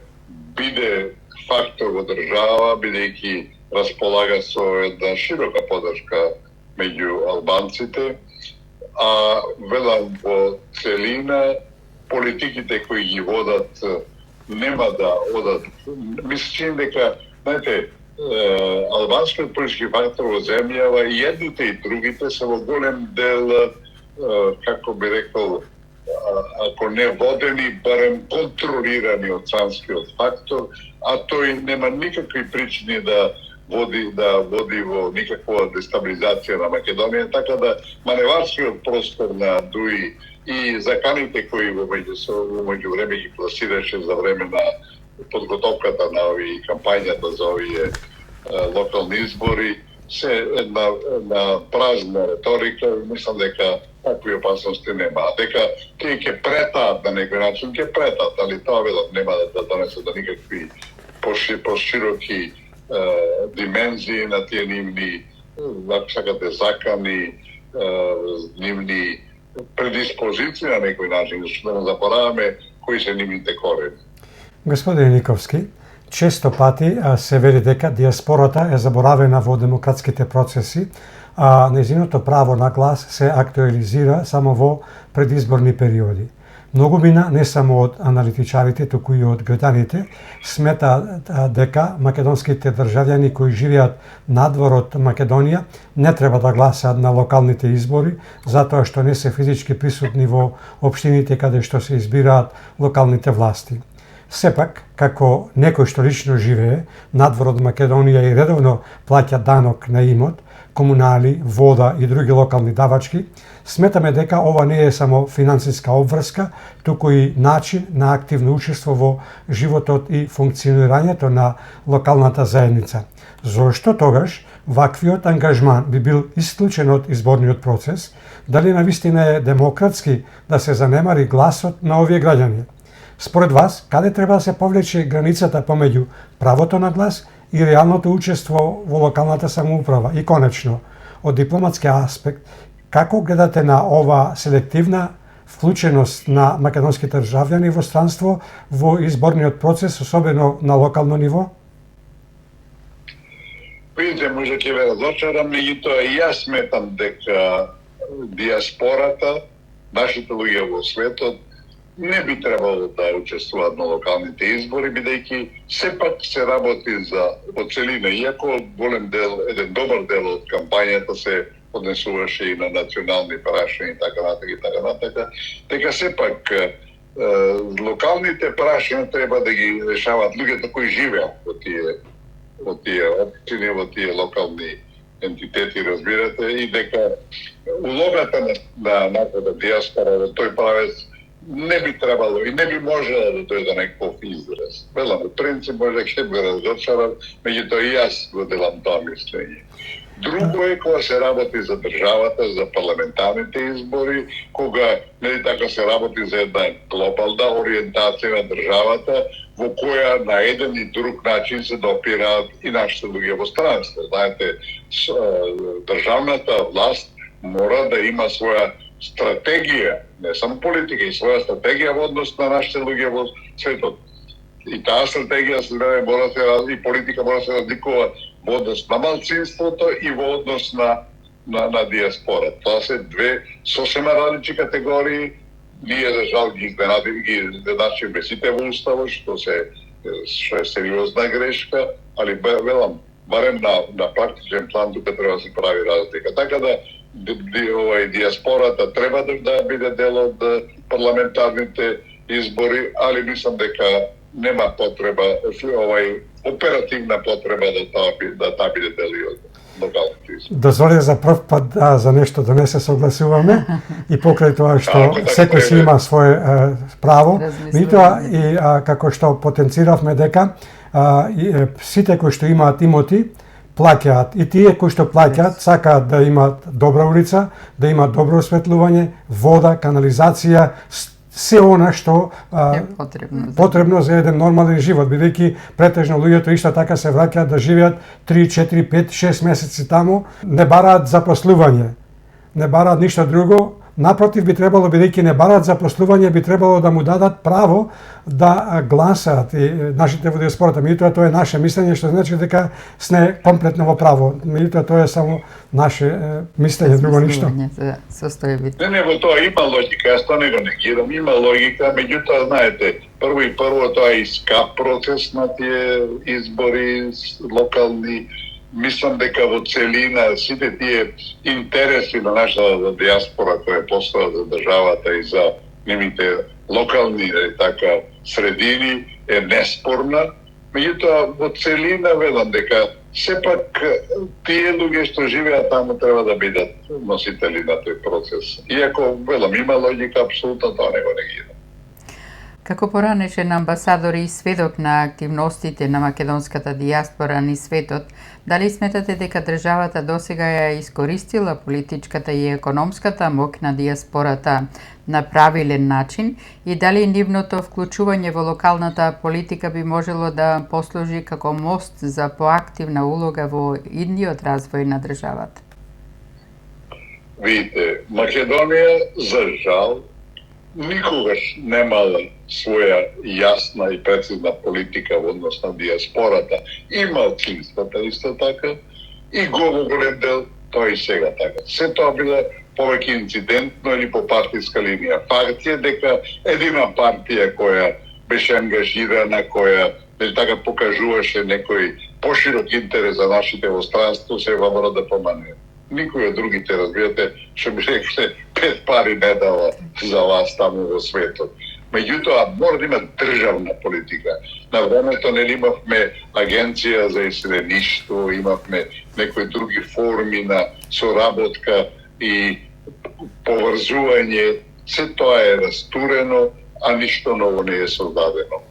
Speaker 3: биде фактор во држава, бидејќи располага со една широка поддршка меѓу албанците, а велам во целина политиките кои ги водат нема да одат. Мислам дека, знаете, албанскиот политички фактор во земјава и едните и другите се во голем дел, како би рекол, ако не водени, барем контролирани од странскиот фактор, а тој нема никакви причини да води во никаква дестабилизација на Македонија, така да маневарскиот простор на ДУИ и заканите кои во меѓувреме ги пласираше за време на подготовката на овие кампањата за овие локални избори се една празна реторика. Мислам дека такви опасности нема. Дека тие ќе претаат на некој начин, ќе претаат, али тоа нема да донесе до никакви пошироки димензии на тие нивни, ако сакате, закани, нивни предиспозиции на некој начин, зашто да не забораваме кои се нивните корени.
Speaker 2: Господин Никовски, често пати се вели дека диаспората е заборавена во демократските процеси, а нејзиното право на глас се актуализира само во предизборни периоди. Многумина, не само од аналитичарите, туку и од граѓаните, смета дека македонските државјани кои живеат надвор од Македонија не треба да гласаат на локалните избори, затоа што не се физички присутни во општините каде што се избираат локалните власти. Сепак, како некој што лично живее надвор од Македонија и редовно плаќа данок на имот, комунали, вода и други локални давачки, сметаме дека ова не е само финансиска обврска, туку и начин на активно учество во животот и функционирањето на локалната заедница. Зошто тогаш ваквиот ангажман би бил исклучен од изборниот процес? Дали навистина е демократски да се занемари гласот на овие граѓани? Според вас, каде треба да се повлече границата помеѓу правото на глас и реалното учество во локалната самоуправа? И конечно, од дипломатски аспект, како гледате на ова селективна вклученост на македонските државјани во странство во изборниот процес, особено на локално ниво?
Speaker 3: Видите, може ќе ве разочарам, меѓутоа и јас сметам дека диаспората, нашите луѓе во светот, не би требало да учествуваат на локалните избори, бидејќи сепак се работи во целина. Иако голем дел, еден добар дел од кампањата се однесуваше и на национални прашања и така натака, дека сепак локалните прашања треба да ги решаваат луѓето кои живеат во тие општини, во тие локални ентитети, разбирате, и дека улогата на нашата диаспора во тој правец не би требало и не би можело да дојде некој израз. Велам, принцип може ќе бе разочаран, меѓутоа и јас го делам тоа мислење. Друго е кога се работи за државата, за парламентарните избори, кога нели така се работи за една глобална ориентација на државата, во која на еден и друг начин се допираат и нашите луѓе во странство. Знаете, државната власт мора да има своја стратегија, не само политика, и своја стратегија во однос на нашите луѓе во светот. И таа стратегија мора да се разлика, и политика мора да се разликува во однос на малцинството и во однос на диаспора. Тоа се две сосема различни категории. Ние за жал ги изначиме сите во уставот, што е сериозна грешка, али велам, барем на практичен план тука треба да се прави разлика. Така да диаспората треба да биде дел од парламентарните избори, али мислам дека нема потреба, оперативна потреба да таа биде дел од локалните избори.
Speaker 2: Дозволи за прв пат за нешто да не се согласуваме и покрај тоа што секој си има свое право, меѓутоа и како што потенциравме дека сите кои што имаат имоти плаќаат, и тие кои што плаќаат сакаат да имаат добра улица, да имаат добро осветлување, вода, канализација, се она што
Speaker 1: е
Speaker 2: потребно за еден нормален живот, бидејќи претежно луѓето исто така се враќаат да живеат 3, 4, 5, 6 месеци таму, не бараат запослување, не бараат ништо друго. Напротив, би требало, бидејќи не бараат запослување, би требало да му дадат право да гласаат и нашите во диаспората. Меѓутоа тоа е наше мислење, што значи дека сме комплетно во право. Меѓутоа тоа е само наше мислење, друго ништо.
Speaker 3: Не, во тоа има логика, јас тоа не го негирам, има логика, меѓутоа знаете, прво тоа е скап процес на тие избори локални. Мислам дека во целина сите тие интереси на нашата диаспора која постојат за државата и за нивните локални така средини е неспорна. Меѓутоа во целина велам дека сепак тие луѓе што живеат таму треба да бидат носители на тој процес. Иако велам има логика, апсолутно тоа не го негирам.
Speaker 1: Како поранешен амбасадор и сведок на активностите на македонската диаспора низ светот, дали сметате дека државата досега ја искористила политичката и економската моќ на диаспората на правилен начин и дали нивното вклучување во локалната политика би можело да послужи како мост за поактивна улога во идниот развој на државата?
Speaker 3: Видите, Македонија за жал никогаш немала своја јасна и прецизна политика во однос на диаспората и малцинствата исто така, и во голем дел тоа и сега така. Се тоа било повеќе инцидентно или по партиска линија. Факт е дека едина партија која беше ангажирана, која така покажуваше некој поширок интерес за нашите во странство, се мора да помане. Никој од другите, разбирате, што би рекле, 5 пари не дава за вас таму во светот. Меѓутоа, мора да има државна политика. На времето нели имавме агенција за иселеништво, имавме некои други форми на соработка и поврзување. Се тоа е растурено, а ништо ново не е создадено.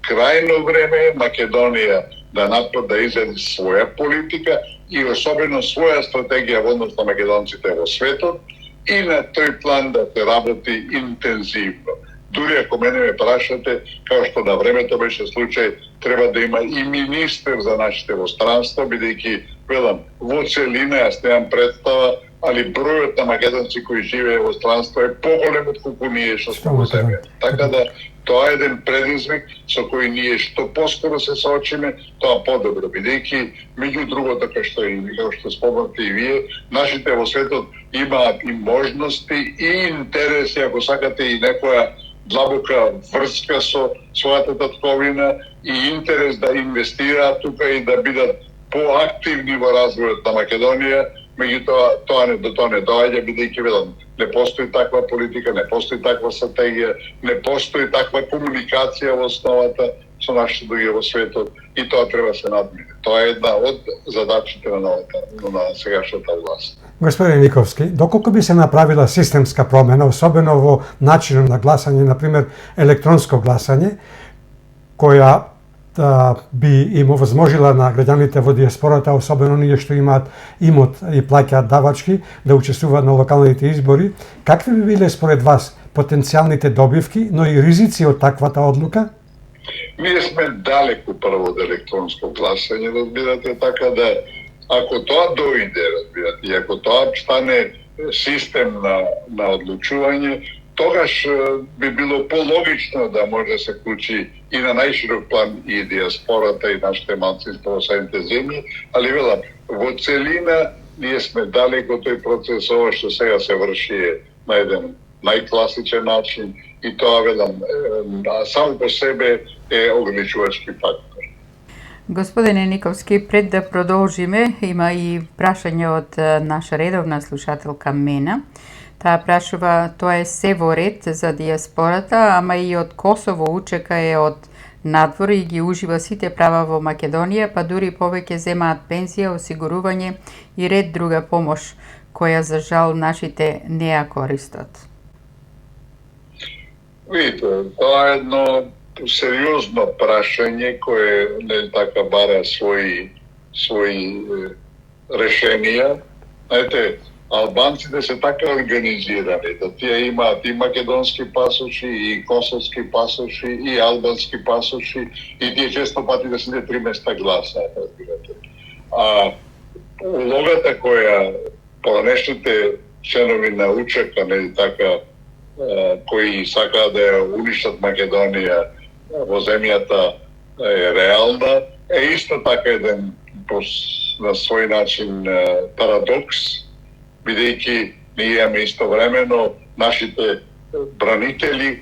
Speaker 3: Крајно време е Македонија да изради своја политика и особено своја стратегија во однос на македонците во светот и на тој план да се работи интензивно. Дури ако мене ме прашате, како што на времето беше случај, треба да има и министер за нашите во странство, бидејќи, велам, во целина јас немам представа, али бројот на македонци кои живее во странство е поголем од колку ние што сме во земја. Така да тоа е еден предизвик со кој ние што поскоро се соочиме, тоа подобро, бидејќи меѓу другото како што спомнате и вие, нашите во светот имаат и можности и интереси, ако сакате и некоја длабока врска со својата татковина и интерес да инвестираат тука и да бидат поактивни во развојот на Македонија, меѓутоа тоа не доаѓа, бидејќи велам, не постои таква политика, не постои таква стратегија, не постои таква комуникација во основата со нашите луѓе во светот и тоа треба се надмине. Тоа е една од задачите на сегашната власт.
Speaker 2: Господин Никовски, доколку би се направила системска промена, особено во начинот на гласање, например електронско гласање, која би им овозможила на граѓаните во диаспората, особено оние што имаат имот и плаќаат давачки, да учествуваат на локалните избори. Какви би биле според вас потенцијалните добивки, но и ризици од таквата одлука?
Speaker 3: Ние сме далеку прво од електронско гласање, разбирате, така да ако тоа дојде, разбирате, и ако тоа стане систем на одлучување, тогаш би било по-логично да може да се вклучи и на најширок план и диаспората и нашите малцинства во самите земји, али велам, во целина ние сме далеко тој процес, ова што сега се врши на еден најкласичен начин и тоа велам само по себе е ограничувачки фактор.
Speaker 1: Господине Никовски, пред да продолжиме, има и прашање од наша редовна слушателка Мена. Таа прашува, тоа е се во ред за диаспората, ама и од Косово учека е од надвор и ги ужива сите права во Македонија, па дури повеќе земаат пензија, осигурување и ред друга помош, која за жал нашите не ја користат.
Speaker 3: Видите, тоа е едно сериозно прашање кое не така бара своји решенија. Знаете, албанците се така организирани да тие имаат и македонски пасоши, и косовски пасоши, и албански пасоши, и тие често пати да сите 3 места гласаат, разбирате. А улогата која понешните членови на учека, нели така, кои сакаат да ја уништат Македонија во земјата е реална, е исто така еден на свој начин парадокс, бидејќи ние имаме истовремено нашите бранители,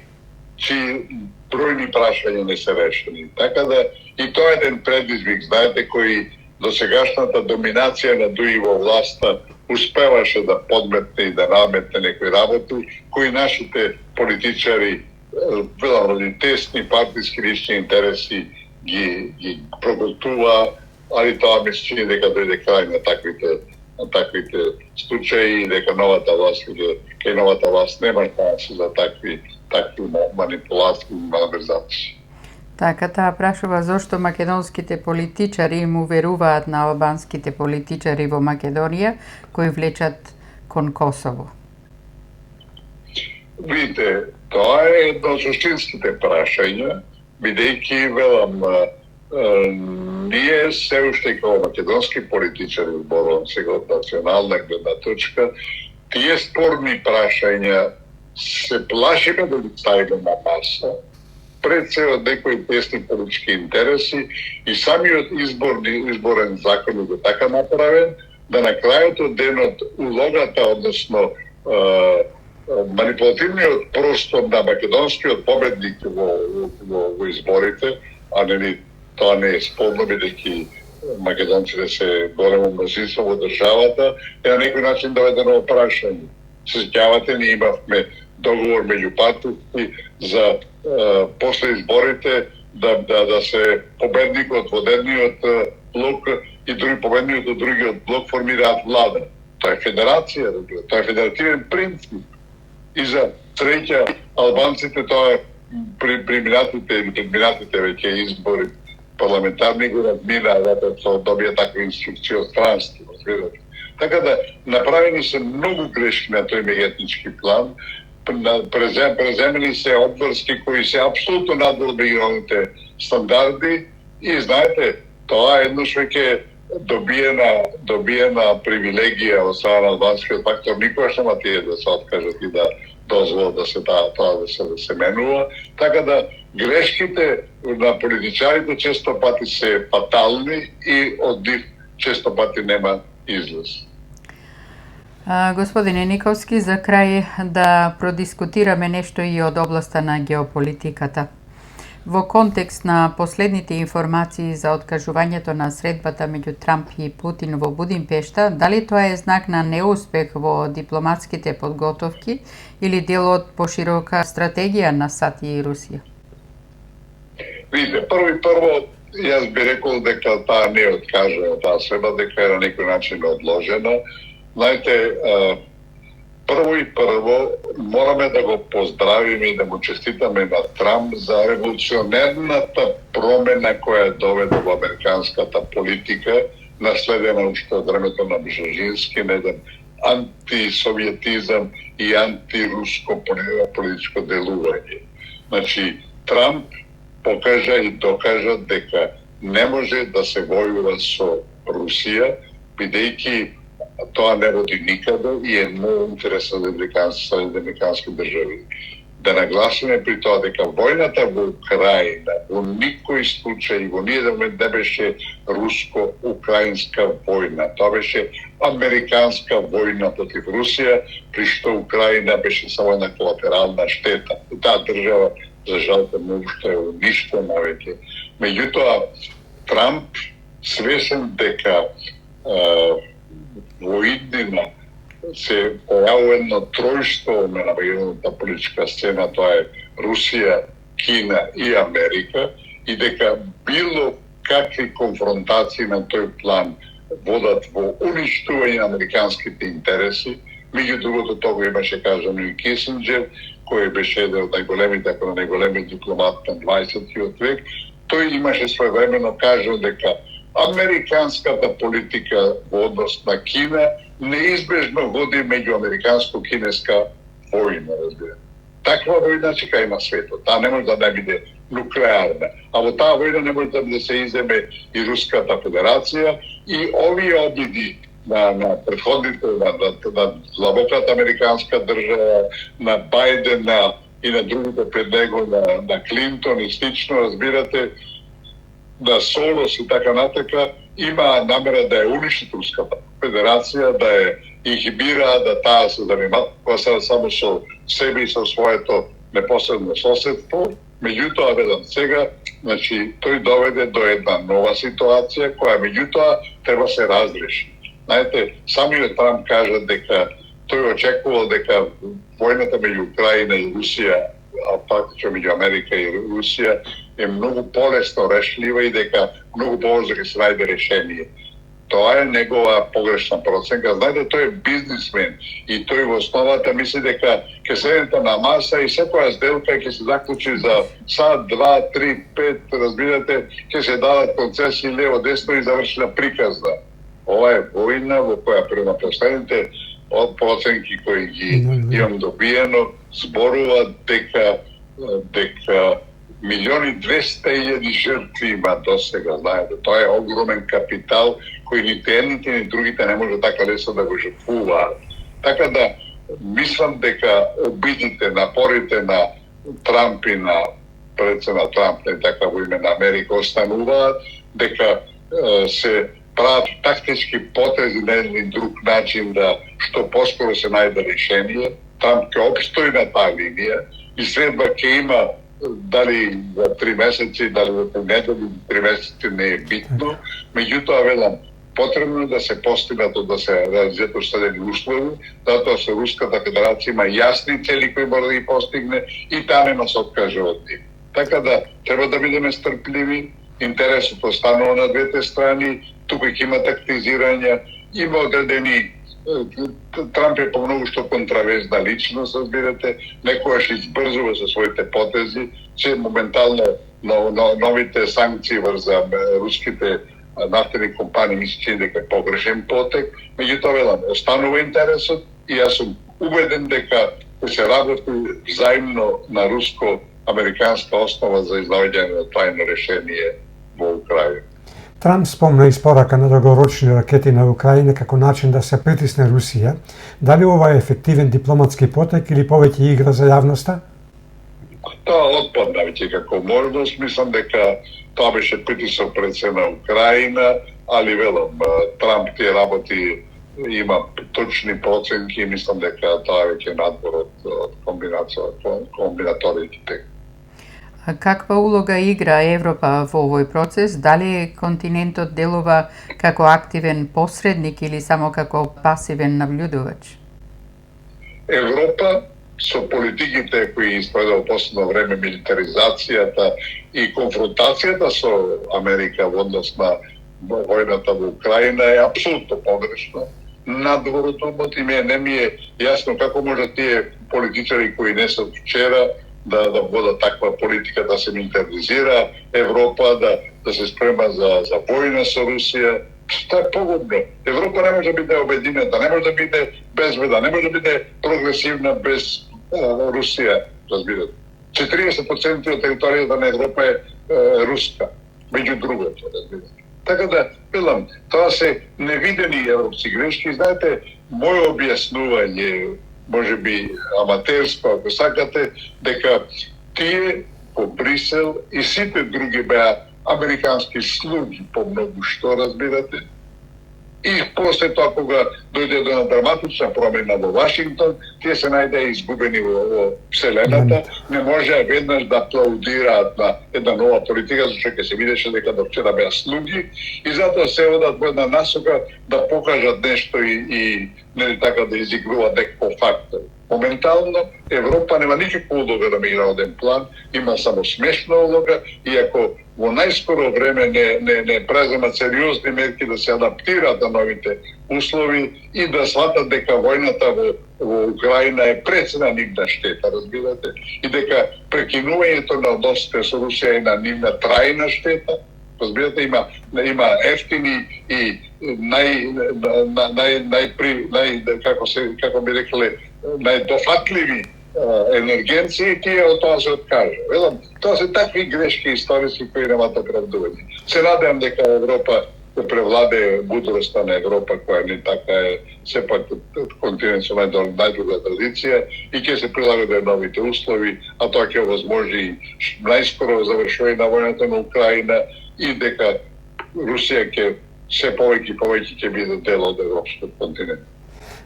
Speaker 3: чии бројни прашања не се решени. Така да и тоа е еден предизвик, знаете, кој досегашната доминација на ДУИ во власта успеваше да подметне и да наметне некои работи, кои нашите политичари, велам, тесни партиски лични интереси ги проголтува, али тоа ми се чини дека дојде крај на таквите случаи, дека новата власт нема шанси за такви манипулации и малверзации.
Speaker 1: Така, таа прашува зошто македонските политичари му веруваат на албанските политичари во Македонија, кои влечат кон Косово.
Speaker 3: Видите, тоа е едно од суштинските прашања, бидејќи, велам, ние се уште како македонски политичари зборувам сега од национална гледна точка, тие спорни прашања се плашиме да ги ставиме на маса, пред се од некои тесни политички интереси и самиот изборен закон е така направен, да на крајот од денот улогата, односно манипулативниот простор на македонскиот победник во изборите, а нели тоа не е спорно, бидејќи македонците се големо мнозинство во државата, е на некој начин доведено во прашање. Се сеќавате, ние имавме договор меѓу партиите за после изборите да се победникот во едниот блок и други победникот од другиот блок формираат влада. Тоа е федерација, тоа е федеративен принцип. И за среќа албанците тоа предминатите веќе избори парламентарни го надмина, затоа добија таква инструкција од странство, разбирате. Така да направени се многу грешки на тој меѓуетнички план, преземени се обврски кои се апсолутно надвор меѓународните стандарди и знаете, тоа еднош веќе добиена привилегија од страна на албанскиот фактор, никогаш нема тие да се откажат и да дозволат да се тоа да се менува. Така да грешките на политичарите често пати се фатални и од нив често пати нема излез.
Speaker 1: Господине Никовски, за крај да продискутираме нешто и од областа на геополитиката. Во контекст на последните информации за откажувањето на средбата меѓу Трамп и Путин во Будимпешта, дали тоа е знак на неуспех во дипломатските подготовки или дел од поширока стратегија на САД и Русија?
Speaker 3: Видите, прво, јас би рекол дека таа не е откажена, таа средба дека е на некој начин одложена. Знаете, прво мораме да го поздравиме и да му честитаме на Трамп за револуционерната промена која доведе во американската политика, наследена уште од времето на Бжежински, на еден антисовjetизам и антируско политичко делување. Значи, Трамп покажа и докажа дека не може да се војува со Русија, бидејќи тоа не води никаде и е многу интересно за американски држави. Да нагласиме при тоа дека војната во Украина во никој случај, во ниеден момент не беше руско-украинска војна. Тоа беше американска војна против Русија, при што Украина беше само една колатерална штета. Таа држава, за жал, многу што е уништена веќе. Меѓутоа, Трамп свесен дека во иднина се појавува едно тројство на меѓународната политичка сцена, тоа е Русија, Кина и Америка, и дека било какви конфронтации на тој план водат во уништување на американските интереси. Меѓу другото, тоа имаше кажано и Кисинџер, кој беше еден од најголемите, ако не најголемиот дипломат на 20 век. Тој имаше своевремено кажано дека американската политика во однос на Кина неизбежно води меѓу американско-кинеска војна, разбира. Таква војна чека и на светот. Таа не може да не биде нуклеарна. А во таа војна не може да се иземе и Руската федерација, и овие обиди на претходните, на длабоката американска држава, на Бајден и на другите пред него, на Клинтон и слично, разбирате, да Сорос и така натака, има намера да ја уништи Руската федерација, да ја инхибира, да таа се занимава само со себе и со своето непосредно соседство. Меѓутоа, ведам сега, значи, тој доведе до една нова ситуација, која меѓутоа треба се разреши. Знаете, самиот Трамп кажа дека тој очекувал дека војната меѓу Украина и Русија, а практично меѓу Америка и Русија, е многу полесно решлива и дека многу побрзо ќе се најде решение. Тоа е негова погрешна проценка. Знаете, тој е бизнисмен и тој во основата мисли дека ќе седнете на маса и секоја сделка ќе се заклучи за сат, 2, 3, 5, разбирате, ќе се дадат концесии лево, десно и завршена приказна. Ова е војна во која према последните проценки кои ги имам добиено зборува дека 1.200.000 жртви има досега, знаете. Тоа е огромен капитал кој нити едните ни другите не може така лесно да го жртвуваат. Така да, мислам дека обидите, напорите на Трамп и на председател Трамп, не така во име на Америка, остануваат, дека се прават тактички потези на еден друг начин да што поскоро се најде решение. Трамп ќе опстои на таа линија и следва ќе има дали за 3 месеци, дали за 3 недели, 3 месеци не е битно. Меѓутоа, велам, потребно е да се постигнат, да се реализират установени услови, затоа се Руската федерација има јасни цели кои мора да ги постигне и таа нема се откаже од нив. Така да, треба да бидеме стрпливи, интересот останува на двете страни, тука ќе има тактизирање, има одредени. Трамп е помногу што контраверзна личност, разбирате, некојаш избрзува со своите потези, че моментално новите санкции врз руските нафтени компании ми се чини дека е погрешен потек, меѓутоа велам, останува интересот и јас сум убеден дека ќе се работи взаимно на руско-американска основа за изнаоѓање на трајно решение во Украина.
Speaker 2: Трамп спомна испорака на долгорочни ракети на Украина како начин да се притисне Русија. Дали ова е ефективен дипломатски потек или повеќе игра за јавноста?
Speaker 3: Тоа отпадна веќе како можност. Мислам дека тоа беше притисок пред се на Украина, али велам, Трамп тие работи има точни проценки и мислам дека тоа веќе е надбор од комбинаторите.
Speaker 1: Каква улога игра Европа во овој процес? Дали континентот делува како активен посредник или само како пасивен нављудувач?
Speaker 3: Европа со политиките кои исповеда во последно време, милитаризацијата и конфронтацијата со Америка во однос на војната во Украина е апсолутно погрешна. надвор од умот и не ми е јасно како може тие политичари кои не се од вчера да водат таква политика, да се милитаризира Европа, да се спрема за војна со Русија. Што е погубно? Европа не може да биде обединета, не може да биде безбедна, не може да биде прогресивна без Русија, разбирате. 40% од територијата на Европа е руска, меѓу другото, разбирате. Така да, велам, тоа се невидени европски грешки. Знаете, моје објаснување, може би аматерско, ако сакате, дека тие по Брисел и сите други беа американски слуги по многу што, разбирате. И после тоа, кога дојде до драматична промена во Вашингтон, тие се најдеа изгубени во Вселената, не можеа веднаш да аплаудираат на една нова политика, зашто ќе се видеше дека до вчера беа слуги, и затоа се одат во една насока да покажат нешто и не така да изигруваат некој фактор. Моментално Европа нема никаква улога на меѓународен план, има само смешна улога, и ако во најскоро време не преземат сериозни мерки да се адаптираат на новите услови и да сватат дека војната во Украина е прецена нивна штета, разбирате, и дека прекинувањето на односите со Русија е на нивна трајна штета, разбирате, има ефтини и како би рекле, најдофатливи енергенции, тие од тоа се откажа. Велам, тоа се такви грешки историски кои немаат оправдување. Се надевам дека Европа да превладе мудроста на Европа, која не така е сепак континент со најдолга традиција и ќе се прилагаде новите услови, а тоа ќе овозможи најскоро завршување на војната на Украина и дека Русија ќе се повеќе и повеќе ќе биде дел од европскиот континент.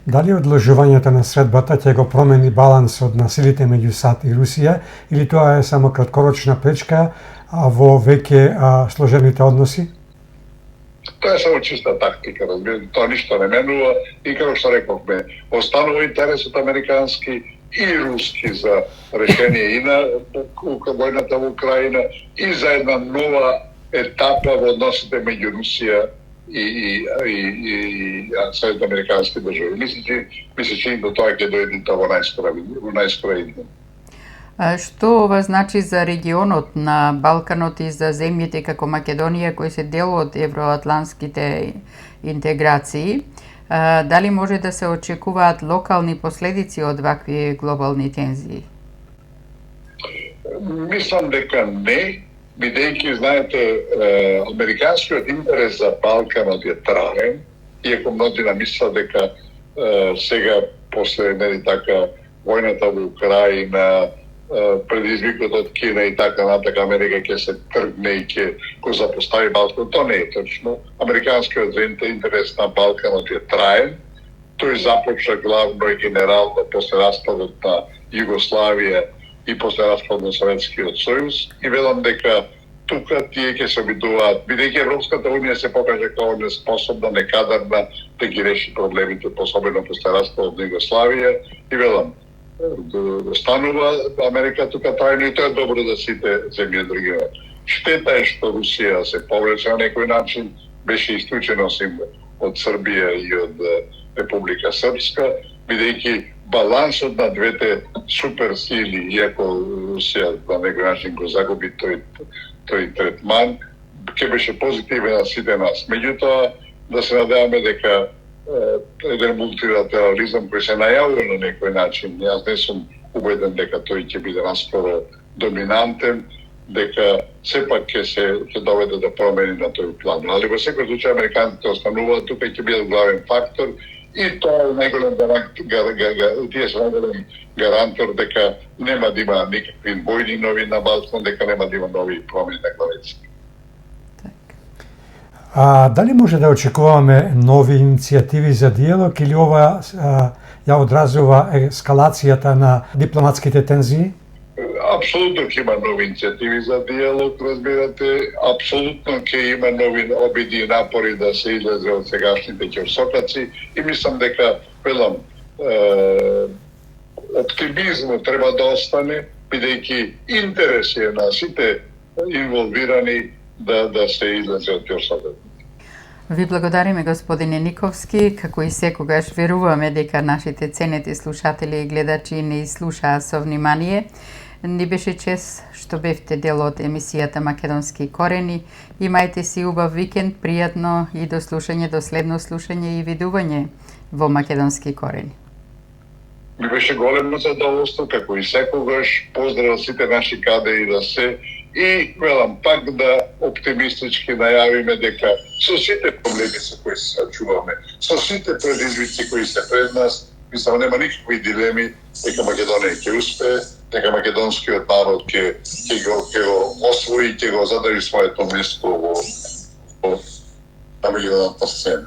Speaker 2: Дали одложувањето на средбата ќе го промени балансот на силите меѓу САД и Русија, или тоа е само краткорочна пречка во веќе сложените односи?
Speaker 3: Тоа е само чиста тактика, разбирате, тоа ништо не менува и како што рековме, останува интересот американски и руски за решение и на војната во Украина и за една нова етапа во односите меѓу Русија и Соединените американски држави. Мислам, че до тоа ќе дојде во најскоро идење.
Speaker 1: Што ова значи за регионот на Балканот и за земјите како Македонија кои се дел од евроатлантските интеграции? Дали може да се очекуваат локални последици од вакви глобални тензии?
Speaker 3: Мислам дека не, бидејќи, знаете, американскиот интерес за Балканот е траен, иако мнозина мислат дека сега, после војната во Украина, предизвикот од Кина и така натака, Америка ќе се тргне и ќе го запостави Балканот. Тоа не е точно. Американскиот интерес на Балканот е траен. Тој започна главно и генерално после распадот на Југославија и после распадот на Советскиот сојуз, и велам дека тука тие ќе се обидуваат, бидејќи Европската унија се покажа како неспособна, некадарна да ги реши проблемите, особено после распадот на Југославија, и велам, останува Америка тука трајно, и тоа е добро за сите земји од регионот. Штета е што Русија се повлече на некој начин, беше исклучена од Србија и од Република Српска, бидејќи балансот на двете суперсили, иако Русија на некој начин го загуби тој третман, ќе беше позитивен на сите нас. Меѓутоа, да се надеваме дека еден мултилатерализам кој се најавува на некој начин, јас не сум убеден дека тој ќе биде наскоро доминантен, дека сепак ќе доведе да промени на тој план. Али во секој случај американците остануваат тука и ќе бидат главен фактор, и тоа е најголем гарантор дека нема да има никакви војни нови на Балкан, дека нема да има нови промени на главиците.
Speaker 2: Дали може да очекуваме нови иницијативи за диалог, или ова ја одразува ескалацијата на дипломатските тензии?
Speaker 3: Апсолутно ќе има нови иницијативи за диалог, разбирате. Апсолутно ќе има нови обиди и напори да се излезе од сегашните ќорсокаци, и мислам дека, велам, оптимизмот треба да остане, бидејќи интерес е на сите инволвирани да се излезе од ќорсокаци.
Speaker 1: Ви благодариме, господине Никовски, како и секогаш веруваме дека нашите ценети слушатели и гледачи не слушаа со внимание. Ни беше чест што бевте дел од емисијата Македонски корени. Имајте си убав викенд, пријатно и до слушање, до следно слушање и видување во Македонски корени.
Speaker 3: Ми беше големо задоволство, како и секогаш. Поздрав сите наши кадеи да се и велам пак да оптимистички најавиме дека со сите проблеми со кои се сочуваме, со сите предизвици кои се пред нас, мислам нема никакви дилеми дека Македонија ќе успее, дека македонскиот народ ќе го освои, ќе го задржи своето место на меѓународната сцена.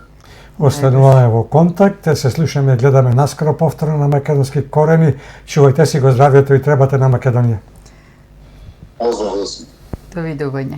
Speaker 2: Остануваме во контакт, се слушаме, гледаме наскоро повторно на Македонски корени. Чувајте си го здравјето и требате на Македонија.
Speaker 3: Поздрав да си.
Speaker 1: Довидување.